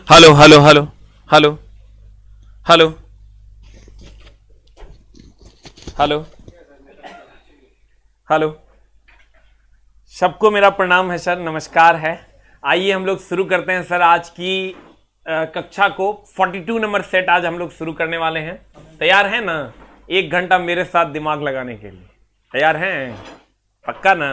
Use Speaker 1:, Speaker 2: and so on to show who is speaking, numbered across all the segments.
Speaker 1: Hello hello hello hello hello hello hello. सबको मेरा प्रणाम है सर, नमस्कार है। आइए हम लोग शुरू करते हैं सर आज की कक्षा को। 42 नंबर सेट आज हम लोग शुरू करने वाले हैं। तैयार हैं ना? 1 घंटा मेरे साथ दिमाग लगाने के लिए तैयार हैं? पक्का ना?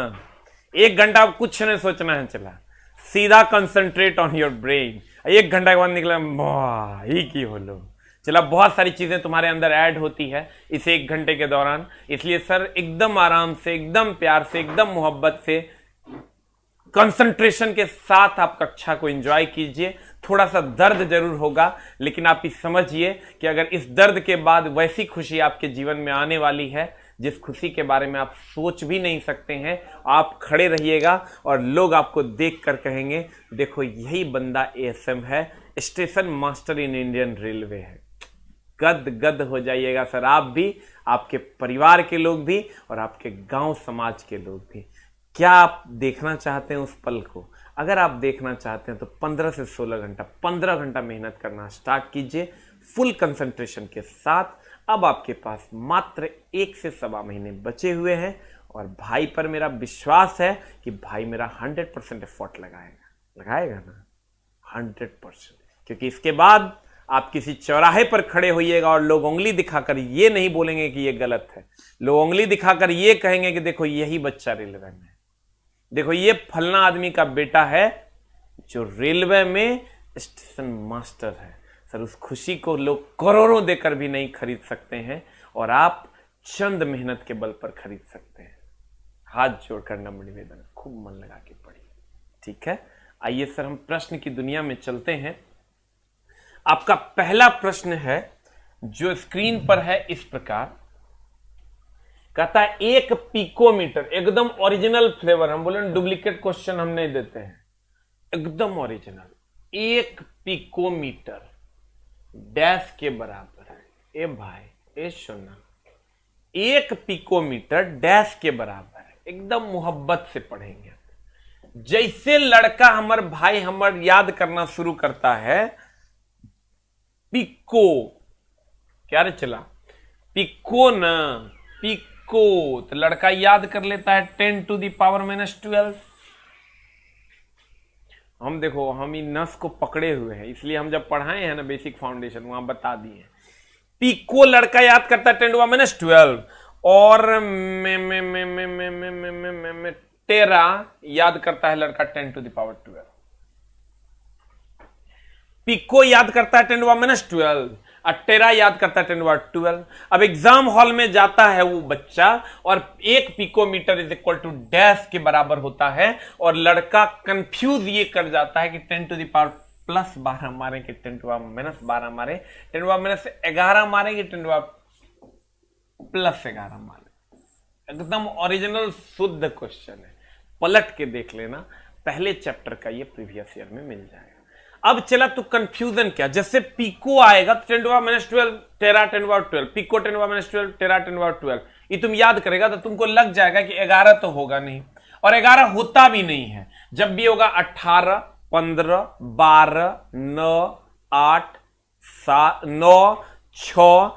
Speaker 1: 1 घंटा आप कुछ नहीं सोचना है, चला सीधा कंसंट्रेट ऑन योर ब्रेन। 1 घंटा के बाद निकला वाह ही की हो लो। चला बहुत सारी चीजें तुम्हारे अंदर ऐड होती है इस 1 घंटे के दौरान, इसलिए सर एकदम आराम से, एकदम प्यार से, एकदम मोहब्बत से, कंसंट्रेशन के साथ आप कक्षा को एंजॉय कीजिए। थोड़ा सा दर्द जरूर होगा, लेकिन आप इस समझिए कि अगर इस दर्द के बाद वैसी खुशी आपके जीवन में आने वाली है जिस खुशी के बारे में आप सोच भी नहीं सकते हैं। आप खड़े रहिएगा और लोग आपको देख कर कहेंगे देखो यही बंदा एएसएम है, station master in Indian railway है। गद गद हो जाइएगा सर, आप भी, आपके परिवार के लोग भी और आपके गांव समाज के लोग भी। क्या आप देखना चाहते हैं उस पल को? अगर आप देखना चाहते हैं तो 15 से 16 घंटा, 15 घंटा मेहनत करना स्टार्ट कीजिए फुल कंसंट्रेशन के साथ। अब आपके पास मात्र 1 से 1.25 महीने बचे हुए हैं और भाई पर मेरा विश्वास है कि भाई मेरा 100% एफर्ट लगाएगा ना, 100%। क्योंकि इसके बाद आप किसी चौराहे पर खड़े होइएगा और लोग उंगली दिखाकर ये नहीं बोलेंगे कि ये गलत है, लोग उंगली दिखाकर ये कहेंगे कि देखो यही बच्चा रेलवे में है, देखो ये फलना आदमी का बेटा है जो रेलवे में स्टेशन मास्टर है। सर उस खुशी को लोग करोड़ों देकर भी नहीं खरीद सकते हैं और आप चंद मेहनत के बल पर खरीद सकते हैं। हाथ जोड़कर नम्र निवेदन, खूब मन लगा के पढ़िए, ठीक है? आइए सर हम प्रश्न की दुनिया में चलते हैं। आपका पहला प्रश्न है जो स्क्रीन पर है इस प्रकार, कहता है 1 पिकोमीटर, एकदम ओरिजिनल फ्लेवर, हम बोले डुप्लीकेट क्वेश्चन हम नहीं देते हैं, एकदम ओरिजिनल। 1 पिकोमीटर डैश के बराबर है। ए भाई ए सुना, 1 पिकोमीटर डैश के बराबर है। एकदम मोहब्बत से पढ़ेंगे। जैसे लड़का हमर भाई हमर याद करना शुरू करता है पिको, क्या रे चला पिको ना, पिको, तो लड़का याद कर लेता है 10 टू द पावर -12। हम देखो हम इन नस को पकड़े हुए हैं, इसलिए हम जब पढ़ाए हैं ना बेसिक फाउंडेशन वहां बता दिए। पिको लड़का याद करता है 10 टू the power -12 और टेरा याद करता है लड़का 10 टू the power 12। पिको याद करता है 10 टू the power -12 और टेरा याद करता है 10 टू the power 12। अब एग्जाम हॉल में जाता है वो बच्चा और 1 picometre is equal to dash के बराबर होता है और लड़का कंफ्यूज ये कर जाता है कि 10 टू the power +12 मारे कि 10 टू the power -12 मारे, 10 टू the power -11 मारे कि 10 टू the power +11 मारे। एकदम ओरिजिनल शुद्ध क्वेश्चन है, पलट के देख लेना, पहले चैप्टर का ये प्रीवियस ईयर में मिल जाएगा। अब चला तो कंफ्यूजन क्या, जैसे पिको आएगा तो 10 to the power -12, tera 10 to the power 12, pico 10 to the power -12, tera 10 to the power 12, ये तुम याद करेगा तो तुमको लग जाएगा कि 11 तो होगा नहीं, और 11 होता भी नहीं है। जब भी होगा 18, 15, 12, 9, 8, 7, 9, 6,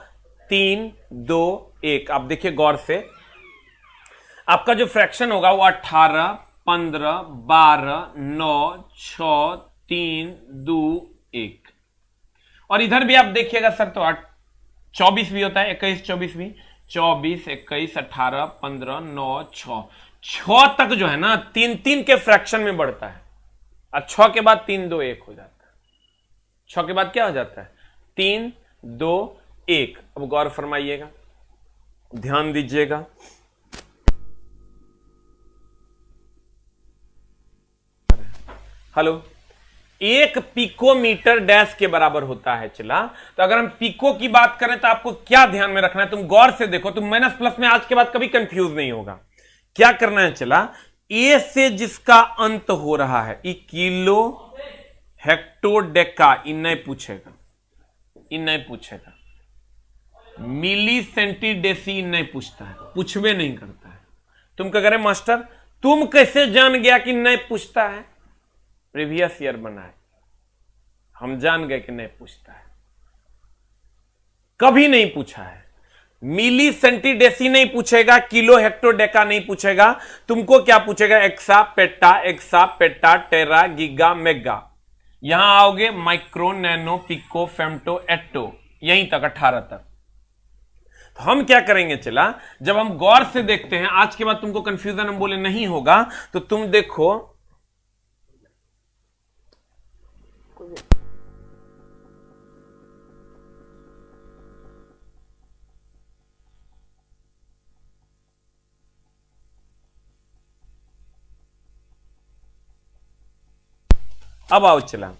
Speaker 1: 3, 2, 1। आप देखिए गौर से, आपका जो फ्रैक्शन होगा वो 18, 15, 12, 9, 6, 3, 2, 1। और इधर भी आप देखिएगा सर तो 24 भी होता है, 21, 24 भी, 24, 21, 18, 15, 9, 6 तक जो है ना 3 के फ्रैक्शन में बढ़ता है। और 6 के बाद 3, 2, 1 हो जाता है। 6 के बाद क्या हो जाता है? 3, 2, 1। अब गौर फरमाइएगा, ध्यान दीजिएगा। हेलो, 1 पिकोमीटर डैश के बराबर होता है। चला तो अगर हम पिको की बात करें तो आपको क्या ध्यान में रखना है, तुम गौर से देखो, तुम माइनस प्लस में आज के बाद कभी कंफ्यूज नहीं होगा। क्या करना है? चला ए से जिसका अंत हो रहा है, ई किलो हेक्टोडेका, इन नहीं पूछेगा, इन नहीं पूछेगा। मिली सेंटीडेसी नहीं पूछता है, पूछवे नहीं करता है। तुम क्या करें मास्टर, तुम कैसे जान गया कि नहीं पूछता है? प्रीवियस ईयर बनाए, हम जान गए कि नहीं पूछता है, कभी नहीं पूछा है। मिली सेंटीडेसी नहीं पूछेगा, किलो हेक्टोडेका नहीं पूछेगा, तुमको क्या पूछेगा? Exa peta tera giga mega. यहां आओगे micro nano pico femto atto, यहीं तक 18 तक। तो हम क्या करेंगे, चला जब हम गौर से देखते हैं, आज के बाद तुमको कंफ्यूजन हम बोले नहीं होगा, तो तुम देखो अब आओ चला,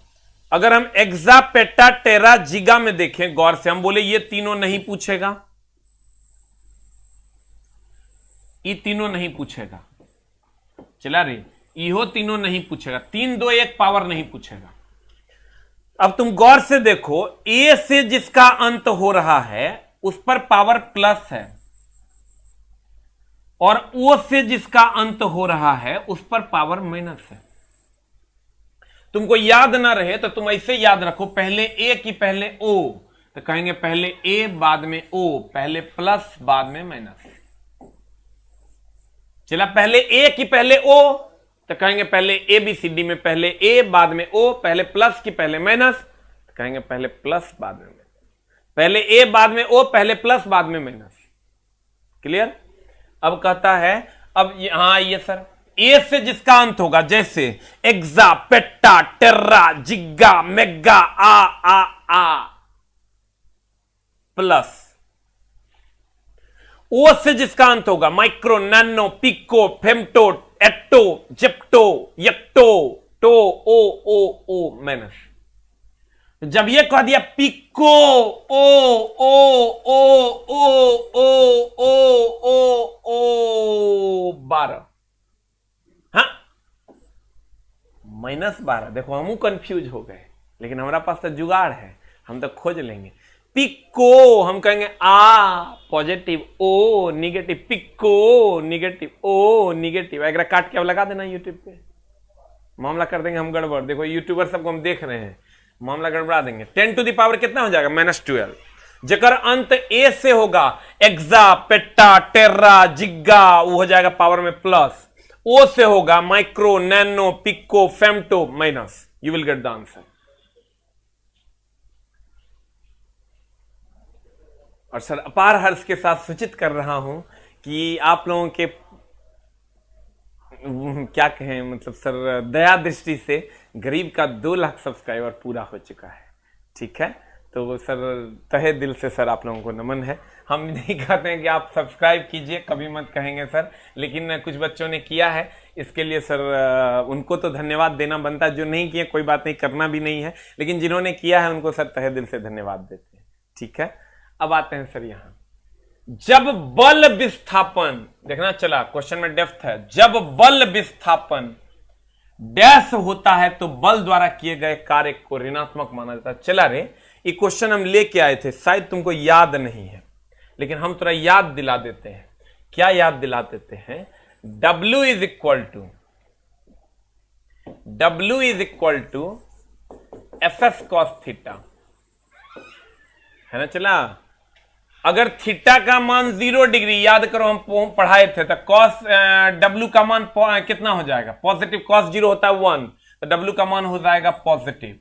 Speaker 1: अगर हम एक्सा पेटा टेरा जिगा में देखें गौर से, हम बोले ये तीनों नहीं पूछेगा, ये तीनों नहीं पूछेगा, चला रे, इहो तीनों नहीं पूछेगा, 3 2 1 पावर नहीं पूछेगा। अब तुम गौर से देखो, ए से जिसका अंत हो रहा है उस पर पावर प्लस है, और ओ से जिसका अंत हो रहा है उस पर पावर माइनस है। तुमको याद ना रहे तो तुम ऐसे याद रखो, पहले ए की पहले ओ, तो कहेंगे पहले ए बाद में ओ, पहले प्लस बाद में माइनस। चला पहले ए की पहले ओ, तो कहेंगे पहले ए बी सी डी में पहले ए बाद में ओ, पहले प्लस की पहले माइनस, तो कहेंगे पहले प्लस बाद में माइनस, पहले ए बाद में ओ, पहले प्लस बाद में माइनस। क्लियर? अब कहता है, अब यहां आइए सर, ए से जिसका अंत होगा, जैसे exa peta tera giga mega आ प्लस, ओ से जिसका अंत होगा, micro nano pico femto atto zepto yocto टो ओ माइनस। जब ये कह दिया पिको ओ ओ ओ ओ ओ ओ ओ ओ 12, हाँ -12। देखो हम कंफ्यूज हो गए, लेकिन हमारा पास तो जुगाड़ है, हम तो खोज लेंगे। पिको हम कहेंगे आ पॉजिटिव, ओ निगेटिव, पिको निगेटिव, ओ निगेटिव। अगर काट के अब लगा देना यूट्यूब पे, मामला कर देंगे हम गड़बड़। देखो यूट्यूबर सबको हम देख रहे हैं, मामला गड़बड़ा देंगे। 10 टू द पावर कितना हो जाएगा? -12। जेकर अंत ए से होगा, एक्सा पेट्टा टेर्रा जिग्गा, वो हो जाएगा पावर में प्लस। ओ से होगा micro nano pico femto minus. You will get the answer. और सर अपार हर्ष के साथ सूचित कर रहा हूं कि आप लोगों के क्या कहें, मतलब सर दया दृष्टि से गरीब का 2 लाख सब्सक्राइबर पूरा हो चुका है। ठीक है, तो सर तहे दिल से सर आप लोगों को नमन है। हम नहीं कहते हैं कि आप सब्सक्राइब कीजिए, कभी मत कहेंगे सर, लेकिन कुछ बच्चों ने किया है, इसके लिए सर उनको तो धन्यवाद देना बनता है। जो नहीं किए कोई बात नहीं, करना भी नहीं है, लेकिन जिन्होंने किया है उनको सर तहे दिल से धन्यवाद देते हैं। ठीक है, अब आते हैं सर यहां, जब बल विस्थापन, देखना चला क्वेश्चन में डेप्थ है, जब बल विस्थापन डैश होता है तो बल द्वारा किए गए कार्य को ऋणात्मक माना जाता है। चला रे, ये क्वेश्चन हम लेके आए थे, शायद तुमको याद नहीं है, लेकिन हम थोड़ा याद दिला देते हैं। क्या याद दिला देते हैं? W is equal to FS cos theta, है ना। चला, अगर थीटा का मान 0 डिग्री, याद करो हम पढ़ाए थे, तो cos W का मान कितना हो जाएगा? पॉजिटिव। cos 0 होता है 1, तो W का मान हो जाएगा पॉजिटिव,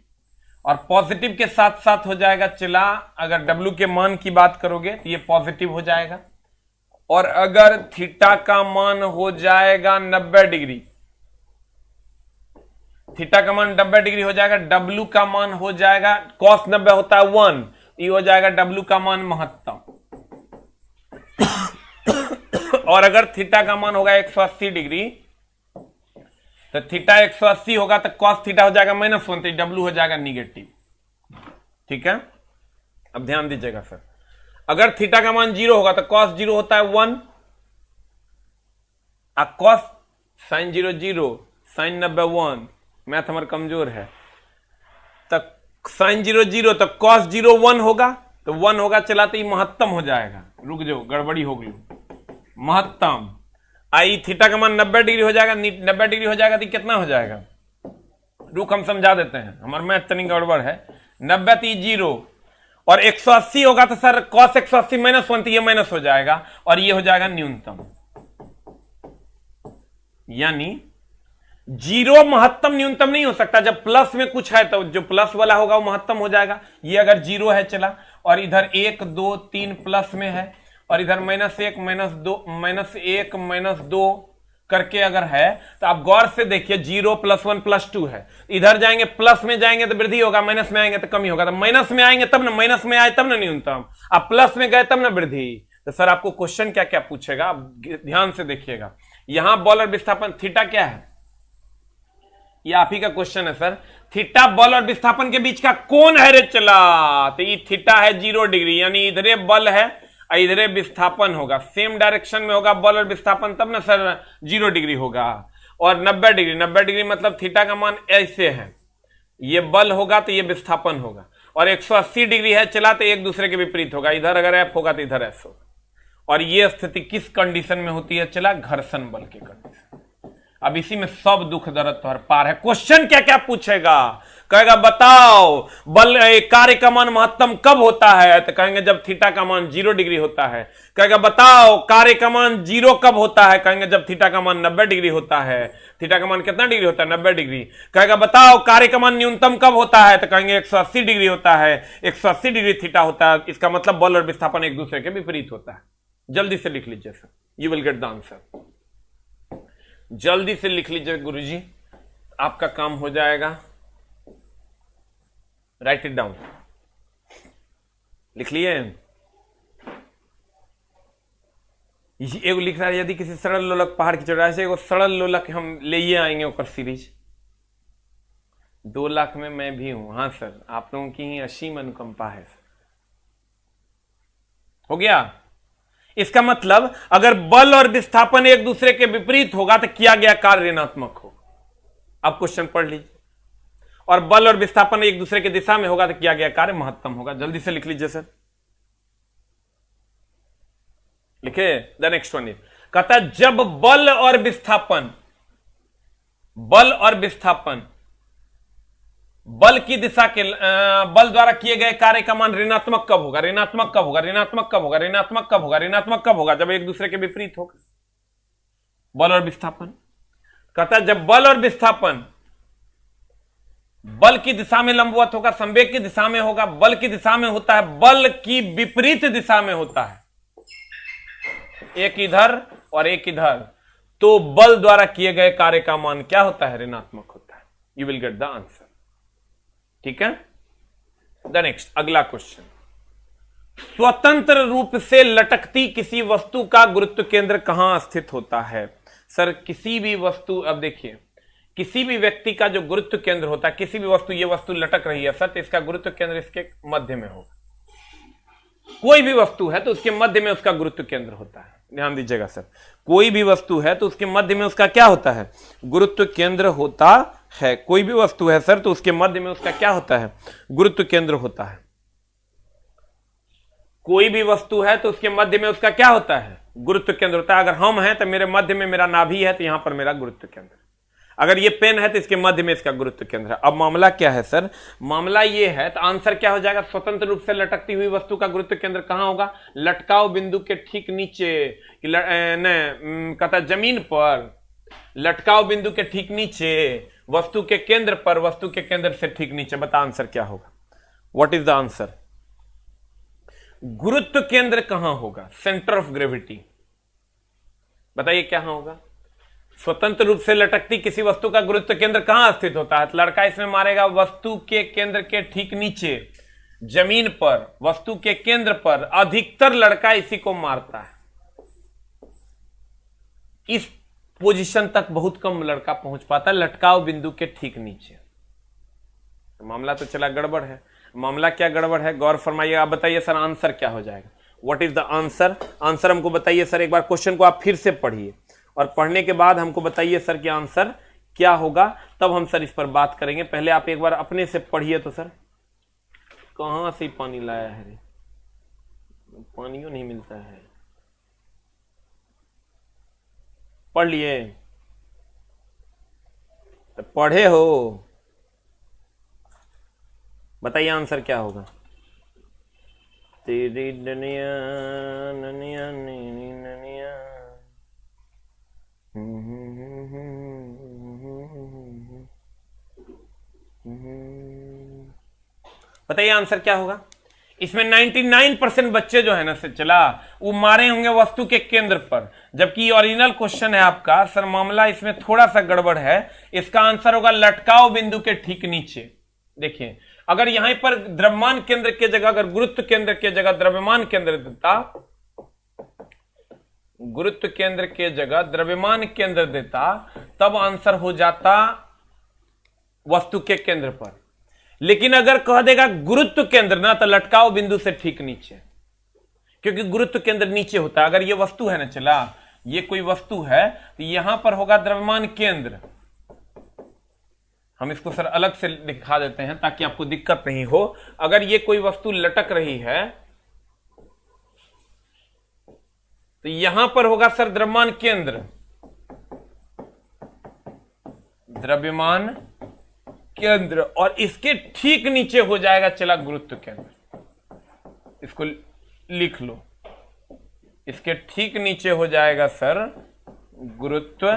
Speaker 1: और पॉजिटिव के साथ साथ हो जाएगा, चला अगर W के मान की बात करोगे तो ये पॉजिटिव हो जाएगा। और अगर थीटा का मान हो जाएगा 90 डिग्री, थीटा का मान 90 डिग्री हो जाएगा, W का मान हो जाएगा, cos 90 होता है 1, ये हो जाएगा W का मान महत्तम। और अगर थीटा का मान होगा 180 डिग्री, तो थीटा 180 होगा तो cos थीटा हो जाएगा -1, तो W हो जाएगा निगेटिव। ठीक है, अब ध्यान दीजिएगा सर, अगर थीटा का मान 0 होगा तो cos 0 होता है 1, cos sin 0 0, sin 90 1, मैथ हमारा कमजोर है, तो sin 0 0, तो cos 0 1 होगा, तो 1 होगा, चला तो ये महत्तम हो जाएगा। रुक जाओ, गड़बड़ी हो गई, महत्तम। आई थीटा का मान 90 डिग्री हो जाएगा, 90 डिग्री हो जाएगा तो कितना हो जाएगा? रुक हम समझा देते हैं, हमारे मैथ तनी गड़बड़ है। 90 तो 0 और 180 होगा तो सर cos 180 -1 तो ये माइनस हो जाएगा और ये हो जाएगा न्यूनतम, यानी 0 महत्तम न्यूनतम नहीं हो सकता। जब प्लस में कुछ है तो जो प्लस वाला होगा वो महत्तम हो जाएगा। ये अगर 0 है चला और इधर 1 2 3 प्लस में है और इधर -1 -2 करके अगर है तो आप गौर से देखिए 0 +1 +2 है। इधर जाएंगे प्लस में जाएंगे तो वृद्धि होगा, माइनस में आएंगे तो कमी होगा। तो माइनस में आएंगे तब ना, माइनस में आए तब ना न्यूनतम, आप प्लस में गए तब ना वृद्धि। तो सर आपको क्वेश्चन क्या क्या पूछेगा, आप ध्यान से देखिएगा। यहां बल और विस्थापन थीटा क्या है, ये आप ही का क्वेश्चन है सर। थीटा बल और विस्थापन के बीच का कोण है रे चला, तो ये थीटा है 0 डिग्री, यानी इधरे बल है इधरे विस्थापन होगा, सेम डायरेक्शन में होगा बल और विस्थापन, तब ना सर 0 डिग्री होगा। और 90 डिग्री मतलब थीटा का मान ऐसे है, ये बल होगा तो ये विस्थापन होगा। और 180 डिग्री है चला तो एक दूसरे के विपरीत होगा, इधर अगर एफ होगा तो इधर एस होगा। और ये स्थिति किस कंडीशन में होती है चला, घर्षण बल की कंडीशन। अब इसी में सब दुख दर्द तोहर पार है। क्वेश्चन क्या क्या पूछेगा, कहेगा बताओ बल कार्य का मान महत्तम कब होता है, तो कहेंगे जब थीटा का मान 0 डिग्री होता है। कहेगा बताओ कार्य का मान 0 कब होता है, कहेंगे जब थीटा का मान 90 डिग्री होता है। थीटा का मान कितना डिग्री होता है, 90 डिग्री। कहेगा बताओ कार्य का मान न्यूनतम कब होता है, तो कहेंगे 180 डिग्री होता है, 180 डिग्री थीटा होता है। इसका मतलब बल और विस्थापन एक दूसरे के विपरीत होता है। जल्दी से लिख लीजिए sir, you will get the answer. जल्दी से लिख लीजिए गुरुजी, आपका काम हो जाएगा। राइट इट डाउन, लिख लिए। एगो लिख रहा है यदि किसी सरल लोलक पहाड़ की चौड़ाई से एगो सरल लोलक हम ले आएंगे ऊपर सीरीज 2 लाख में मैं भी हूं। हाँ सर, आप लोगों की ही असीम अनुकंपा है सर। हो गया। इसका मतलब अगर बल और विस्थापन एक दूसरे के विपरीत होगा तो किया गया कार्य ऋणात्मक होगा। अब क्वेश्चन पढ़ लीजिए। और बल और विस्थापन एक दूसरे की दिशा में होगा तो किया गया कार्य महत्तम होगा। जल्दी से लिख लीजिए सर, लिखे। द नेक्स्ट वन इज, कहता है जब बल और विस्थापन बल की दिशा के बल द्वारा किए गए कार्य का मान ऋणात्मक कब होगा, ऋणात्मक कब होगा, ऋणात्मक कब होगा, ऋणात्मक कब होगा, ऋणात्मक कब होगा, जब एक दूसरे के विपरीत होगा बल और विस्थापन। कहता है जब बल और विस्थापन बल की दिशा में लंबवत होगा, संवेग की दिशा में होगा, बल की दिशा में होता है, बल की विपरीत दिशा में होता है, एक इधर और एक इधर, तो बल द्वारा किए गए कार्य का मान क्या होता है, ऋणात्मक होता है। You will get the answer. ठीक है। द नेक्स्ट, अगला क्वेश्चन, स्वतंत्र रूप से लटकती किसी वस्तु का गुरुत्व केंद्र कहां स्थित होता है। सर किसी भी वस्तु, अब देखिए किसी भी व्यक्ति का जो गुरुत्व केंद्र होता है, किसी भी वस्तु, ये वस्तु लटक रही है सर, तो इसका गुरुत्व केंद्र इसके मध्य में होगा। कोई भी वस्तु है तो उसके मध्य में उसका गुरुत्व केंद्र होता है। ध्यान दीजिएगा सर, कोई भी वस्तु है तो उसके मध्य में उसका क्या होता है, गुरुत्व केंद्र होता है। कोई भी वस्तु है सर तो उसके मध्य में उसका क्या होता है, गुरुत्व केंद्र होता है। कोई भी वस्तु है तो उसके मध्य में उसका क्या होता है, गुरुत्व केंद्र होता है। अगर हम हैं तो मेरे मध्य में मेरा नाभि है, तो यहां पर मेरा गुरुत्व केंद्र। अगर ये पेन है तो इसके मध्य में इसका गुरुत्व केंद्र है। अब मामला क्या है सर, मामला ये है, तो आंसर क्या हो जाएगा, स्वतंत्र रूप से लटकती हुई वस्तु का गुरुत्व केंद्र कहां होगा, लटकाव बिंदु के ठीक नीचे, कहता जमीन पर, लटकाव बिंदु के ठीक नीचे, वस्तु के केंद्र पर, वस्तु के केंद्र से ठीक नीचे। बता आंसर क्या होगा, व्हाट इज द आंसर। गुरुत्व केंद्र कहां होगा, सेंटर ऑफ ग्रेविटी। बताइए क्या होगा, स्वतंत्र रूप से लटकती किसी वस्तु का गुरुत्व केंद्र कहां स्थित होता है। तो लड़का इसमें मारेगा वस्तु के केंद्र के ठीक नीचे, जमीन पर, वस्तु के केंद्र पर। अधिकतर लड़का इसी को मारता है। इस पोजीशन तक बहुत कम लड़का पहुंच पाता है, लटकाव बिंदु के ठीक नीचे। मामला तो चला गड़बड़ है। मामला क्या गड़बड़ है, गौर फरमाइए। आप बताइए सर आंसर क्या हो जाएगा, what is the answer. Answer हमको बताइए सर, एक बार क्वेश्चन को आप फिर से पढ़िए और पढ़ने के बाद हमको बताइए सर कि आंसर क्या होगा, तब हम सर इस पर बात करेंगे। पहले आप एक बार अपने से पढ़िए तो सर। कहां से पानी लाया है रे, पानियों नहीं मिलता है। पढ़ लिए तो पढ़े हो, बताइए आंसर क्या होगा। तेरी दुनिया ननिया नीनी ननिया। बताइए आंसर क्या होगा। इसमें 99% बच्चे जो है ना से चला वो मारे होंगे वस्तु के केंद्र पर, जबकि ओरिजिनल क्वेश्चन है आपका सर मामला इसमें थोड़ा सा गड़बड़ है। इसका आंसर होगा लटकाव बिंदु के ठीक नीचे। देखिए अगर यहां पर द्रव्यमान केंद्र की जगह अगर गुरुत्व केंद्र की जगह द्रव्यमान केंद्र देता, गुरुत्व केंद्र की जगह द्रव्यमान केंद्र देता, तब आंसर हो जाता वस्तु के केंद्र पर। लेकिन अगर कह देगा गुरुत्व केंद्र ना, तो लटकाव बिंदु से ठीक नीचे, क्योंकि गुरुत्व केंद्र नीचे होता है। अगर ये वस्तु है ना चला, ये कोई वस्तु है, तो यहां पर होगा द्रव्यमान केंद्र। हम इसको सर अलग से दिखा देते हैं ताकि आपको दिक्कत नहीं हो। अगर ये कोई वस्तु लटक रही है तो यहां पर होगा सर द्रव्यमान केंद्र, द्रव्यमान केंद्र, और इसके ठीक नीचे हो जाएगा चला गुरुत्व केंद्र। इसको लिख लो, इसके ठीक नीचे हो जाएगा सर गुरुत्व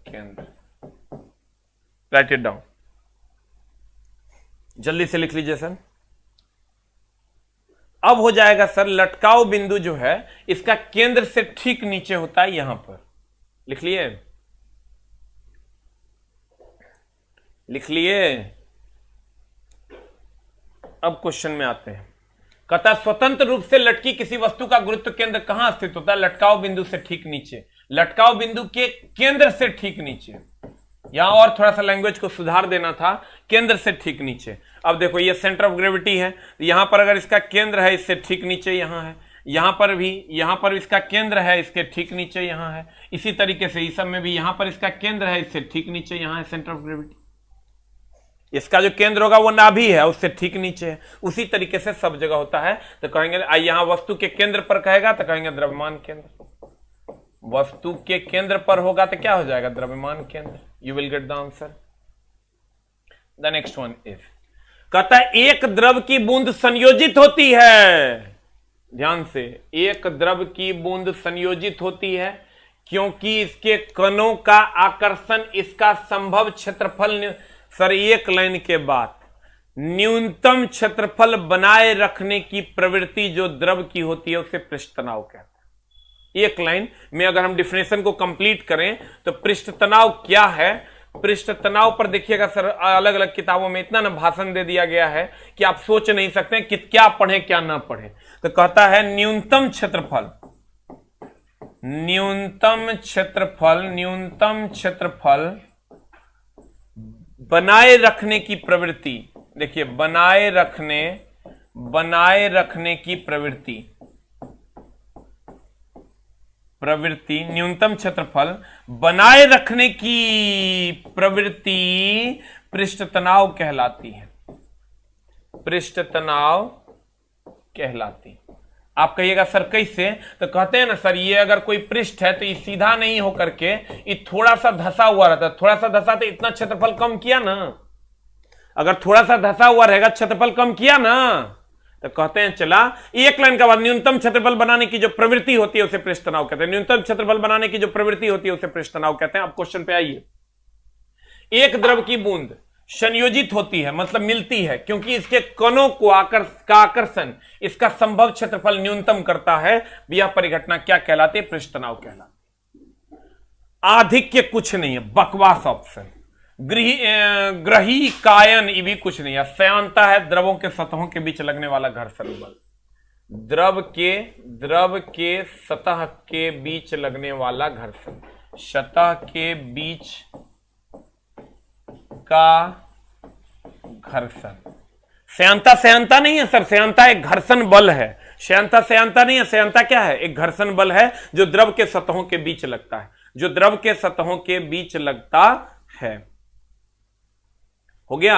Speaker 1: केंद्र। राइट इट डाउन, जल्दी से लिख लीजिए सर। अब हो जाएगा सर लटकाव बिंदु जो है इसका केंद्र से ठीक नीचे होता है, यहां पर लिख लिए, लिख लिए। अब क्वेश्चन में आते हैं। कहता स्वतंत्र रूप से लटकी किसी वस्तु का गुरुत्व केंद्र कहां स्थित होता है? लटकाव बिंदु से ठीक नीचे, लटकाव बिंदु के केंद्र से ठीक नीचे। यहां और थोड़ा सा लैंग्वेज को सुधार देना था, केंद्र से ठीक नीचे। अब देखो ये सेंटर ऑफ ग्रेविटी है, यहां पर अगर इसका केंद्र है इससे ठीक नीचे यहां है, यहां पर भी, यहां पर इसका केंद्र है इसके ठीक नीचे यहां है। इसी तरीके से इस सब में भी यहां पर इसका केंद्र है इससे ठीक नीचे यहां है सेंटर ऑफ ग्रेविटी। इसका जो केंद्र होगा वो नाभि है उससे ठीक नीचे है। उसी तरीके से सब जगह होता है। तो कहेंगे यहां वस्तु के केंद्र पर कहेगा तो कहेंगे द्रव्यमान केंद्र, वस्तु के केंद्र पर होगा तो क्या हो जाएगा? द्रव्यमान केंद्र। You will get the answer. The next one is, कहता है एक द्रव की बूंद संयोजित होती है, ध्यान से, एक द्रव की बूंद संयोजित होती है क्योंकि इसके कणों का आकर्षण इसका संभव क्षेत्रफल, सर एक लाइन के बाद, न्यूनतम क्षेत्रफल बनाए रखने की प्रवृत्ति जो द्रव की होती है उसे पृष्ठ तनाव कहते हैं। एक लाइन में अगर हम डिफिनेशन को कंप्लीट करें तो पृष्ठ तनाव क्या है? पृष्ठ तनाव पर देखिएगा सर अलग अलग किताबों में इतना ना भाषण दे दिया गया है कि आप सोच नहीं सकते कि क्या पढ़े क्या ना पढ़े। तो कहता है न्यूनतम क्षेत्रफल, न्यूनतम क्षेत्रफल, न्यूनतम क्षेत्रफल बनाए रखने की प्रवृत्ति। देखिए बनाए रखने की प्रवृत्ति, न्यूनतम क्षेत्रफल बनाए रखने की प्रवृत्ति पृष्ठ तनाव कहलाती है, पृष्ठ तनाव कहलाती। आप कहिएगा सर कैसे? तो कहते हैं ना सर ये अगर कोई पृष्ठ है तो ये सीधा नहीं होकर के ये थोड़ा सा धसा हुआ रहता है, थोड़ा सा धसा तो इतना क्षेत्रफल कम किया ना, अगर थोड़ा सा धसा हुआ रहेगा क्षेत्रफल कम किया ना। तो कहते हैं चला एक लाइन के बाद न्यूनतम क्षेत्रफल बनाने की जो प्रवृत्ति होती है उसे पृष्ठ तनाव कहते हैं, न्यूनतम क्षेत्रफल बनाने की जो प्रवृत्ति होती है उसे पृष्ठ तनाव कहते हैं। अब क्वेश्चन पे आइए। एक द्रव की बूंद संयोजित होती है मतलब मिलती है क्योंकि इसके कणों को आकर्षण इसका संभव क्षेत्रफल न्यूनतम करता है। यह परिघटना क्या कहलाती है? पृष्ठ तनाव कहलाती है। आधिक्य कुछ नहीं है, बकवास ऑप्शन। ग्रही कायन ये भी कुछ नहीं है। श्यानता है द्रवों के सतहों के बीच लगने वाला घर्षण बल, द्रव के सतह के बीच लगने वाला घर्षण, सतह के बीच का घर्षण। श्यानता नहीं है सर, श्यानता एक घर्षण बल है। श्यानता नहीं है, श्यानता क्या है? एक घर्षण बल है जो द्रव के सतहों के बीच लगता है, जो द्रव के सतहों के बीच लगता है। हो गया?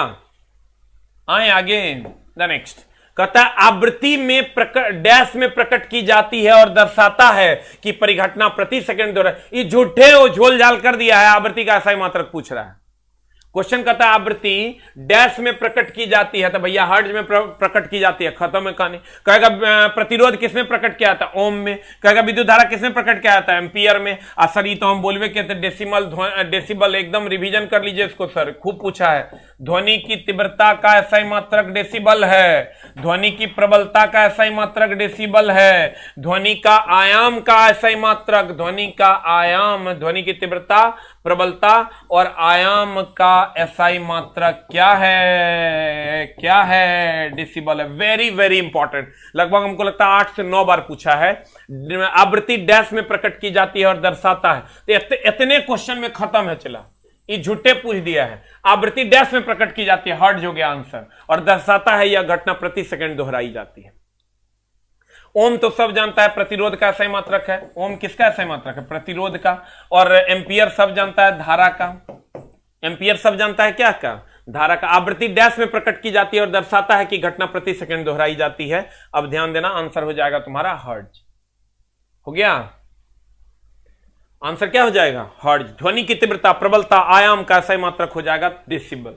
Speaker 1: आए आगे। द नेक्स्ट कहता है आवृत्ति में डैश में प्रकट की जाती है और दर्शाता है कि परिघटना प्रति सेकंड दौरान। ये झूठे हो झोल झाल कर दिया है, आवृत्ति का ऐसा ही मात्रक पूछ रहा है। क्वेश्चन कहता है आवृत्ति डैश में प्रकट की जाती है, तो भैया हर्ट्ज में प्रकट की जाती है, खत्म है कहानी। कहेगा प्रतिरोध किसमें प्रकट किया जाता है? ओम में। कहेगा विद्युत धारा किसमें प्रकट किया जाता है? एम्पियर में। सर ये तो हम बोलवे कहते डेसिबल, एकदम रिवीजन कर लीजिए इसको सर, खूब पूछा है। ध्वनि की तीव्रता का एसआई मात्रक डेसिबल है, ध्वनि की प्रबलता का एसआई मात्रक डेसिबल है, ध्वनि का आयाम का एसआई मात्रक, ध्वनि का आयाम, ध्वनि की तीव्रता, प्रबलता और आयाम का एसआई मात्रक क्या है? क्या है? डेसिबल है। वेरी वेरी इंपॉर्टेंट, लगभग हमको लगता है 8 से 9 बार पूछा है। आवृत्ति डैश में प्रकट की जाती है और दर्शाता है, तो इतने क्वेश्चन में खत्म है। चला ये झूठे पूछ दिया है। आवृत्ति डैश में प्रकट की जाती है, हर्ट्ज हो गया आंसर, और दर्शाता है यह घटना प्रति सेकंड दोहराई जाती है। ओम तो सब जानता है प्रतिरोध का एसआई मात्रक है। ओम किसका एसआई मात्रक है? प्रतिरोध का। और एम्पियर सब जानता है धारा का। एम्पियर सब जानता है क्या का? धारा का। आवृत्ति डैश में प्रकट की जाती है और दर्शाता है कि घटना प्रति सेकंड दोहराई जाती है। अब ध्यान देना, आंसर हो जाएगा तुम्हारा हर्ट्ज। हो गया आंसर, क्या हो जाएगा? हर्ट्ज। ध्वनि की तीव्रता, प्रबलता, आयाम का एसआई मात्रक हो जाएगा डेसिबल।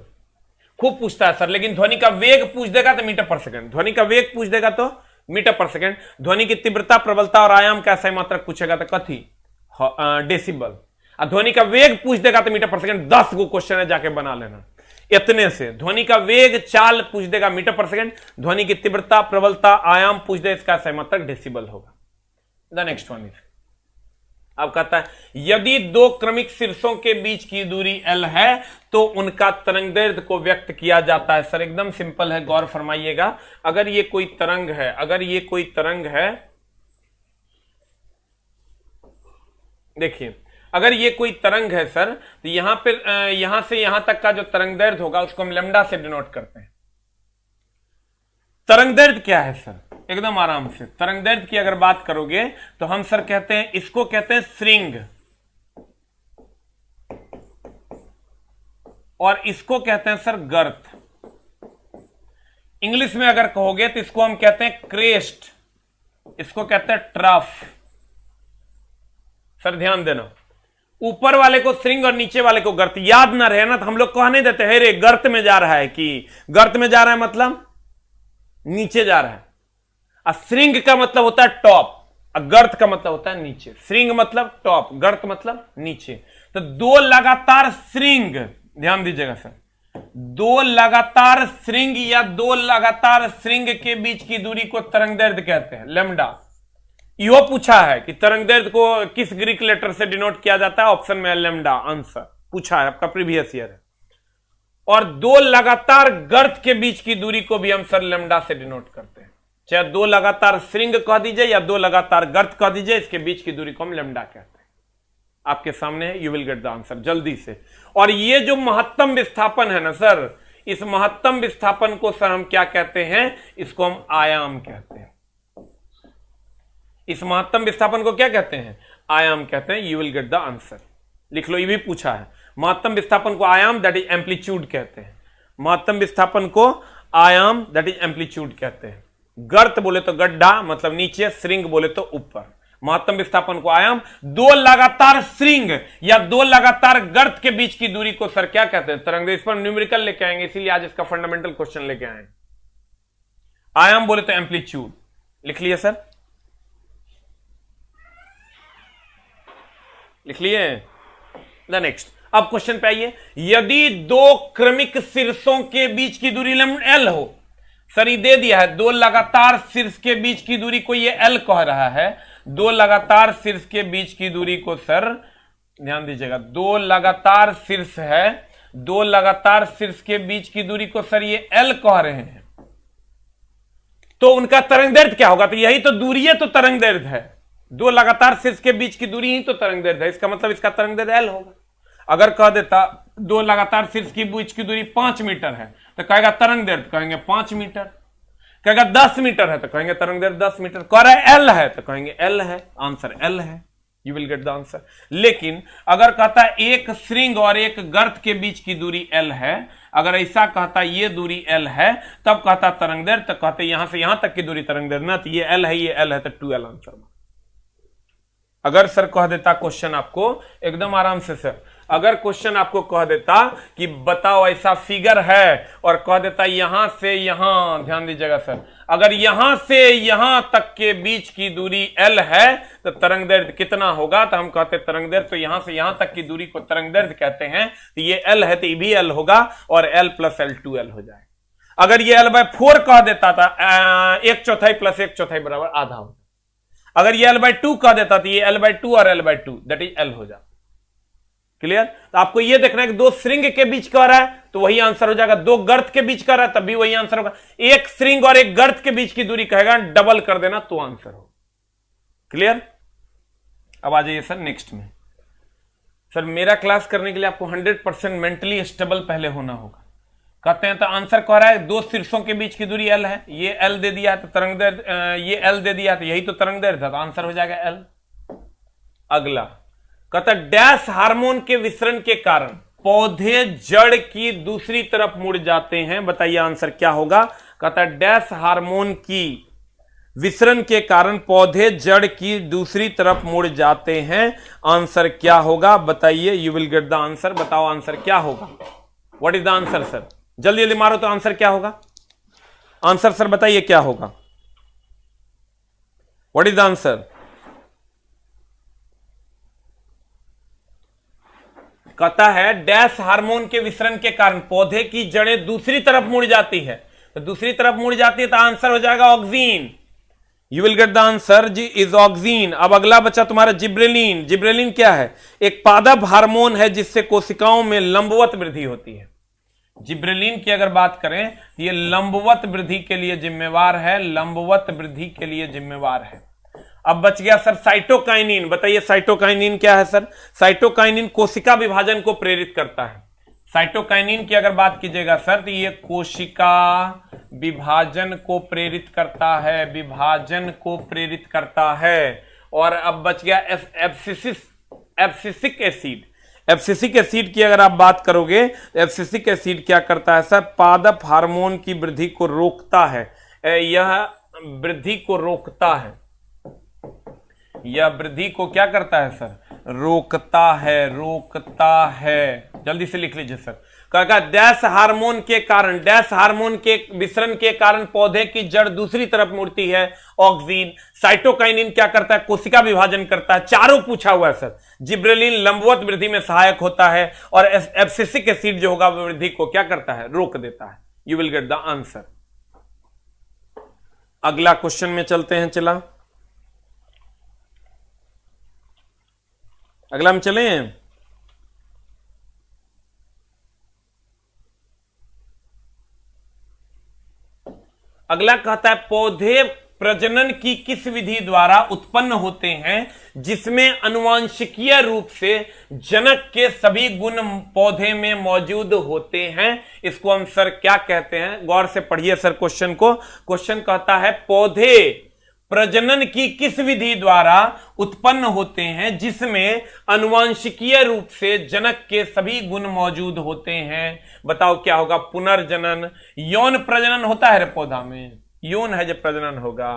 Speaker 1: खूब पूछता है सर, लेकिन ध्वनि का वेग पूछ देगा तो मीटर पर सेकंड, ध्वनि का वेग पूछ देगा तो मीटर पर सेकंड, ध्वनि की तीव्रता, प्रबलता और आयाम का एसआई मात्रक पूछेगा तो कथी? डेसिबल। और ध्वनि का वेग पूछ देगा तो मीटर पर सेकंड। 10 गो क्वेश्चन है, जाके बना लेना इतने से। ध्वनि का वेग, चाल पूछ देगा मीटर पर सेकंड, ध्वनि की तीव्रता, प्रबलता, आयाम पूछ दे, इसका एसआई मात्रक डेसिबल होगा। द नेक्स्ट वन इज, अब कहता है यदि दो क्रमिक शीर्षों के बीच की दूरी L है तो उनका तरंगदैर्ध्य को व्यक्त किया जाता है। सर एकदम सिंपल है, गौर फरमाइएगा। अगर ये कोई तरंग है, अगर ये कोई तरंग है, देखिए अगर ये कोई तरंग है सर, तो यहां पर यहां से यहां तक का जो तरंगदैर्ध्य होगा उसको हम लैम्डा से डिनोट करते हैं। तरंगदैर्ध्य क्या है सर? एकदम आराम से तरंगदैर्ध्य की अगर बात करोगे तो हम सर कहते हैं, इसको कहते हैं श्रिंग, और इसको कहते हैं सर गर्त। इंग्लिश में अगर कहोगे तो इसको हम कहते हैं क्रेस्ट, इसको कहते हैं ट्रफ। सर ध्यान देना, ऊपर वाले को श्रिंग और नीचे वाले को गर्त। याद ना रहे ना तो हम लोग कहा नहीं देते है रे गर्त में जा रहा है, कि गर्त में जा रहा है मतलब नीचे जा रहा है। श्रिंग का मतलब होता है टॉप, गर्त का मतलब होता है नीचे। श्रिंग मतलब टॉप, गर्त मतलब नीचे। तो दो लगातार श्रिंग, ध्यान दीजिएगा सर, दो लगातार श्रिंग या दो लगातार श्रिंग के बीच की दूरी को तरंगदैर्ध्य कहते हैं, लैम्डा। यह पूछा है कि तरंगदैर्ध्य को किस ग्रीक लेटर से डिनोट किया जाता है? ऑप्शन में लैम्डा आंसर पूछा है, आपका प्रीवियस ईयर है। और दो लगातार गर्त के बीच की दूरी को भी हम सर लैम्डा से डिनोट करते हैं। चाहे दो लगातार श्रिंग कह दीजिए या दो लगातार गर्त कह दीजिए, इसके बीच की दूरी को हम लैम्डा कहते हैं। आपके सामने you will get the answer जल्दी से। और ये जो महत्तम विस्थापन है ना सर, इस महत्तम विस्थापन को सर हम क्या कहते हैं? इसको हम आयाम कहते हैं। इस महत्तम विस्थापन को क्या कहते हैं? आयाम कहते हैं। You will get the answer, लिख लो, ये भी पूछा है। महत्तम विस्थापन को आयाम दैट इज एम्पलीट्यूड कहते हैं। महत्तम विस्थापन को आयाम दैट इज एम्पलीट्यूड कहते हैं। गर्त बोले तो गड्ढा मतलब नीचे, श्रिंग बोले तो ऊपर। महत्तम विस्थापन को आयाम। दो लगातार श्रिंग या दो लगातार गर्त के बीच की दूरी को सर क्या कहते हैं? तरंगदैर्ध्य। इस पर न्यूमेरिकल लेके आएंगे, इसीलिए आज इसका फंडामेंटल क्वेश्चन लेके आए। आयाम बोले तो एम्पलीट्यूड, लिख लिए सर, लिख लिए। द नेक्स्ट, अब क्वेश्चन पे आइए। यदि दो क्रमिक शीर्षों के बीच की दूरी L हो, सर ये दे दिया है, दो लगातार शीर्ष के बीच की दूरी को ये L कह रहा है। दो लगातार शीर्ष के बीच की दूरी को सर ध्यान दीजिएगा, दो लगातार शीर्ष है, दो लगातार शीर्ष के बीच की दूरी को सर ये L कह रहे हैं। तो उनका तरंगदैर्ध्य क्या होगा? तो यही तो दूरी है, तो तरंगदैर्ध्य है। दो लगातार शीर्ष के बीच की दूरी ही तो तरंगदैर्ध्य है, इसका मतलब इसका तरंगदैर्ध्य L होगा। अगर कह देता दो लगातार शीर्ष की बीच की दूरी 5 मीटर है तो कहेगा तरंगदैर्ध्य, कहेंगे 5 मीटर। कहेगा 10 मीटर है तो कहेंगे तरंगदैर्ध्य 10 मीटर। कह रहा है L है तो कहेंगे L है, आंसर L है। You will get the answer. लेकिन अगर कहता है एक श्रिंग और एक गर्त के बीच की दूरी L है, अगर ऐसा कहता ये दूरी L है, तब कहता तरंगदैर्ध्य, तो कहते यहां से यहां तक की दूरी तरंगदैर्ध्य ना, तो ये L है, ये L है, तो 2L आंसर। अगर सर कह देता क्वेश्चन आपको एकदम आराम से, सर अगर क्वेश्चन आपको कह देता कि बताओ ऐसा फिगर है और कह देता यहां से यहां, ध्यान दीजिएगा सर, अगर यहां से यहां तक के बीच की दूरी L है तो तरंग दैर्ध्य कितना होगा, तो हम कहते तरंग दैर्ध्य, तो यहां से यहां तक की दूरी को तरंग दैर्ध्य कहते हैं। तो ये L है तो ये भी L होगा और L प्लस L 2L हो जाएगा। अगर ये L/4 कह देता था 1/4 प्लस 1/4 बराबर आधा होता। अगर ये L/2 कह देता तो ये L/2 और L/2 दैट इज L हो जाता। क्लियर? तो आपको ये देखना है कि दो श्रृंग के बीच कह रहा है तो वही आंसर हो जाएगा, दो गर्त के बीच कह रहा है तब भी वही आंसर होगा, एक श्रृंग और एक गर्त के बीच की दूरी कहेगा डबल कर देना तो आंसर हो। क्लियर? अब आ जाइए सर नेक्स्ट में। सर मेरा क्लास करने के लिए आपको 100% मेंटली स्टेबल पहले होना होगा। कहते हैं तो आंसर कह रहा है दो शीर्षों के बीच की दूरी L है, ये L दे दिया है तो तरंग दैर्ध्य, ये L दे दिया है तो यही तो तरंग दैर्ध्य था, तो आंसर हो जाएगा L। अगला कहता डैश हार्मोन के विसरण के कारण पौधे जड़ की दूसरी तरफ मुड़ जाते हैं, बताइए आंसर क्या होगा। कहता डैश हार्मोन की विसरण के कारण पौधे जड़ की दूसरी तरफ मुड़ जाते हैं, आंसर क्या होगा बताइए। You will get the answer, बताओ आंसर क्या होगा, what is the answer sir, जल्दी जल्दी मारो तो आंसर क्या होगा, आंसर सर बताइए क्या होगा, व्हाट इज द आंसर। कहता है डैश हार्मोन के विसरण के कारण पौधे की जड़ें दूसरी तरफ मुड़ जाती है, तो दूसरी तरफ मुड़ जाती है तो आंसर हो जाएगा auxin. You will get the answer G is auxin. अब अगला बच्चा तुम्हारा जिब्रेलिन। जिब्रेलिन क्या है, एक पादप हार्मोन है जिससे कोशिकाओं में लंबवत वृद्धि होती है। जिब्रेलिन की अगर बात करें तो ये लंबवत वृद्धि के लिए जिम्मेवार है, लंबवत वृद्धि के लिए जिम्मेवार है। अब बच गया सर साइटोकाइनिन, बताइए साइटोकाइनिन क्या है सर। साइटोकाइनिन कोशिका विभाजन को प्रेरित करता है। साइटोकाइनिन की अगर बात कीजिएगा सर तो ये कोशिका विभाजन को प्रेरित करता है, विभाजन को प्रेरित करता है। और अब बच गया एब्सिसिक एसिड। एब्सिसिक एसिड की अगर आप बात करोगे तो एब्सिसिक एसिड क्या करता है सर, पादप हार्मोन की वृद्धि को रोकता है, यह वृद्धि को रोकता है, यह वृद्धि को क्या करता है सर, रोकता है, रोकता है। जल्दी से लिख लीजिए सर। कहेगा डैश हार्मोन के कारण, डैश हार्मोन के विसरण के कारण पौधे की जड़ दूसरी तरफ मुड़ती है, ऑक्सीन। साइटोकाइनिन क्या करता है, कोशिका विभाजन करता है, चारों पूछा हुआ है सर। जिब्रेलिन लंबवत वृद्धि में सहायक होता है और एब्सिसिक एसिड जो होगा वृद्धि को क्या करता है, रोक देता है। You will get the answer. अगला क्वेश्चन में चलते हैं, चला अगला हम चले। अगला कहता है पौधे प्रजनन की किस विधि द्वारा उत्पन्न होते हैं जिसमें आनुवंशिकीय रूप से जनक के सभी गुण पौधे में मौजूद होते हैं। इसको हम सर क्या कहते हैं, गौर से पढ़िए सर क्वेश्चन को। क्वेश्चन कहता है पौधे प्रजनन की किस विधि द्वारा उत्पन्न होते हैं जिसमें आनुवंशिकीय रूप से जनक के सभी गुण मौजूद होते हैं, बताओ क्या होगा। पुनर्जनन, यौन प्रजनन होता है रे पौधा में, यौन है जब प्रजनन होगा।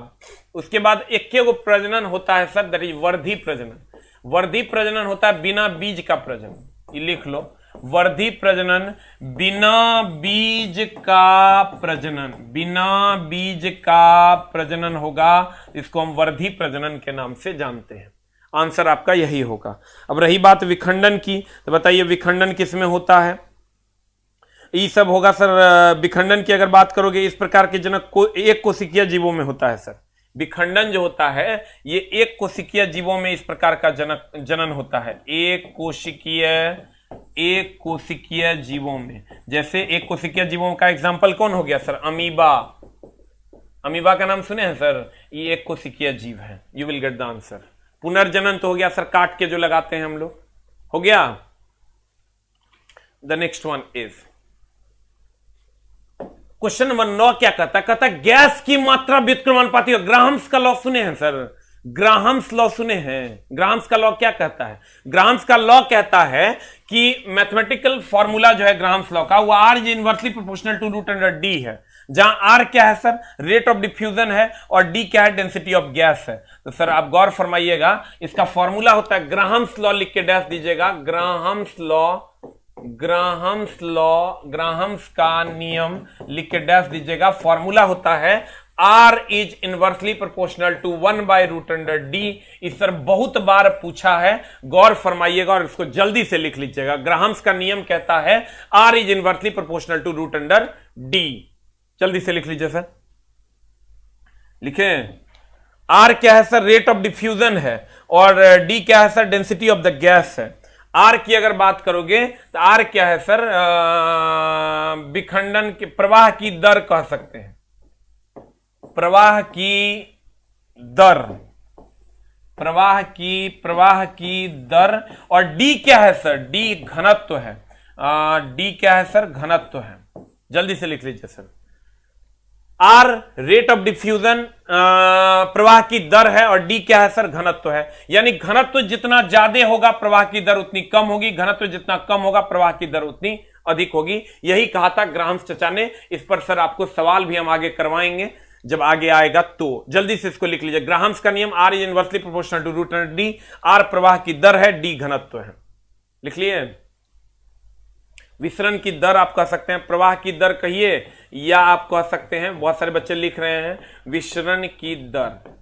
Speaker 1: उसके बाद एक को प्रजनन होता है सर, दैट इज वर्धी प्रजनन। वर्धी प्रजनन होता है बिना बीज का प्रजनन, ये लिख लो। वर्धी प्रजनन बिना बीज का प्रजनन, बिना बीज का प्रजनन होगा, इसको हम वर्धी प्रजनन के नाम से जानते हैं। आंसर आपका यही होगा। अब रही बात विखंडन की, तो बताइए विखंडन किस में होता है। ये सब होगा सर। विखंडन की अगर बात करोगे इस प्रकार के जनक को एक कोशिकीय जीवों में होता है सर। विखंडन जो होता है ये एक कोशिकीय जीवों में इस प्रकार का जनन होता है, एक कोशिकीय जीवों में। जैसे एक कोशिकीय जीवों का एग्जांपल कौन हो गया सर, अमीबा। अमीबा का नाम सुने हैं सर, ये एक कोशिकीय जीव है। You will get the answer. पुनर्जनन तो हो गया सर काट के जो लगाते हैं हम लोग, हो गया। The next one is question number 9 क्या कहता है, कहता है गैस की मात्रा व्युत्क्रमानुपाती हो। ग्राहम्स का लॉ सुने हैं सर, ग्राहम्स लॉ सुने हैं? ग्राहम्स का लॉ क्या कहता है? ग्राहम्स का लॉ कहता है कि मैथमेटिकल फॉर्मूला जो है ग्राहम्स लॉ का, वो R is inversely proportional to root under D है, जहां आर क्या है सर? रेट ऑफ डिफ्यूजन है, और डी क्या है? डेंसिटी ऑफ गैस है। तो सर आप गौर फरमाइएगा, इसका फॉर्मूला होता है ग्राहम्स लॉ, लिख के डैश दीजिएगा, Graham's law, Graham's law, Graham's का नियम लिख के डैश दीजिएगा। फॉर्मूला होता है R is inversely proportional to 1/√D। इस सर बहुत बार पूछा है, गौर फरमाइएगा और इसको जल्दी से लिख लीजिएगा। ग्राहम्स का नियम कहता है R is inversely proportional to √D। जल्दी से लिख लीजिए सर, लिखे। R क्या है सर? रेट ऑफ डिफ्यूजन है, और D क्या है sir? Density of the gas है। R की अगर बात करोगे तो R क्या है सर? विखंडन के प्रवाह की दर कह सकते हैं, प्रवाह की दर, प्रवाह की दर। और D क्या है सर? D घनत्व है। D क्या है सर? घनत्व है। जल्दी से लिख लीजिए sir. R rate of diffusion, प्रवाह की दर है, और D क्या है सर? घनत्व है। यानी घनत्व जितना ज्यादा होगा प्रवाह की दर उतनी कम होगी, घनत्व जितना कम होगा प्रवाह की दर उतनी अधिक होगी। यही कहा था ग्राहम्स चचा ने। इस पर सर आपको सवाल भी हम आगे करवाएंगे जब आगे आएगा, तो जल्दी से इसको लिख लीजिए। ग्राहम्स का नियम R is inversely proportional to √D। R प्रवाह की दर है, D घनत्व है। लिख लिए। विसरण की दर आप कह सकते हैं, प्रवाह की दर कहिए, या आप कह सकते हैं, बहुत सारे बच्चे लिख रहे हैं विसरण की दर,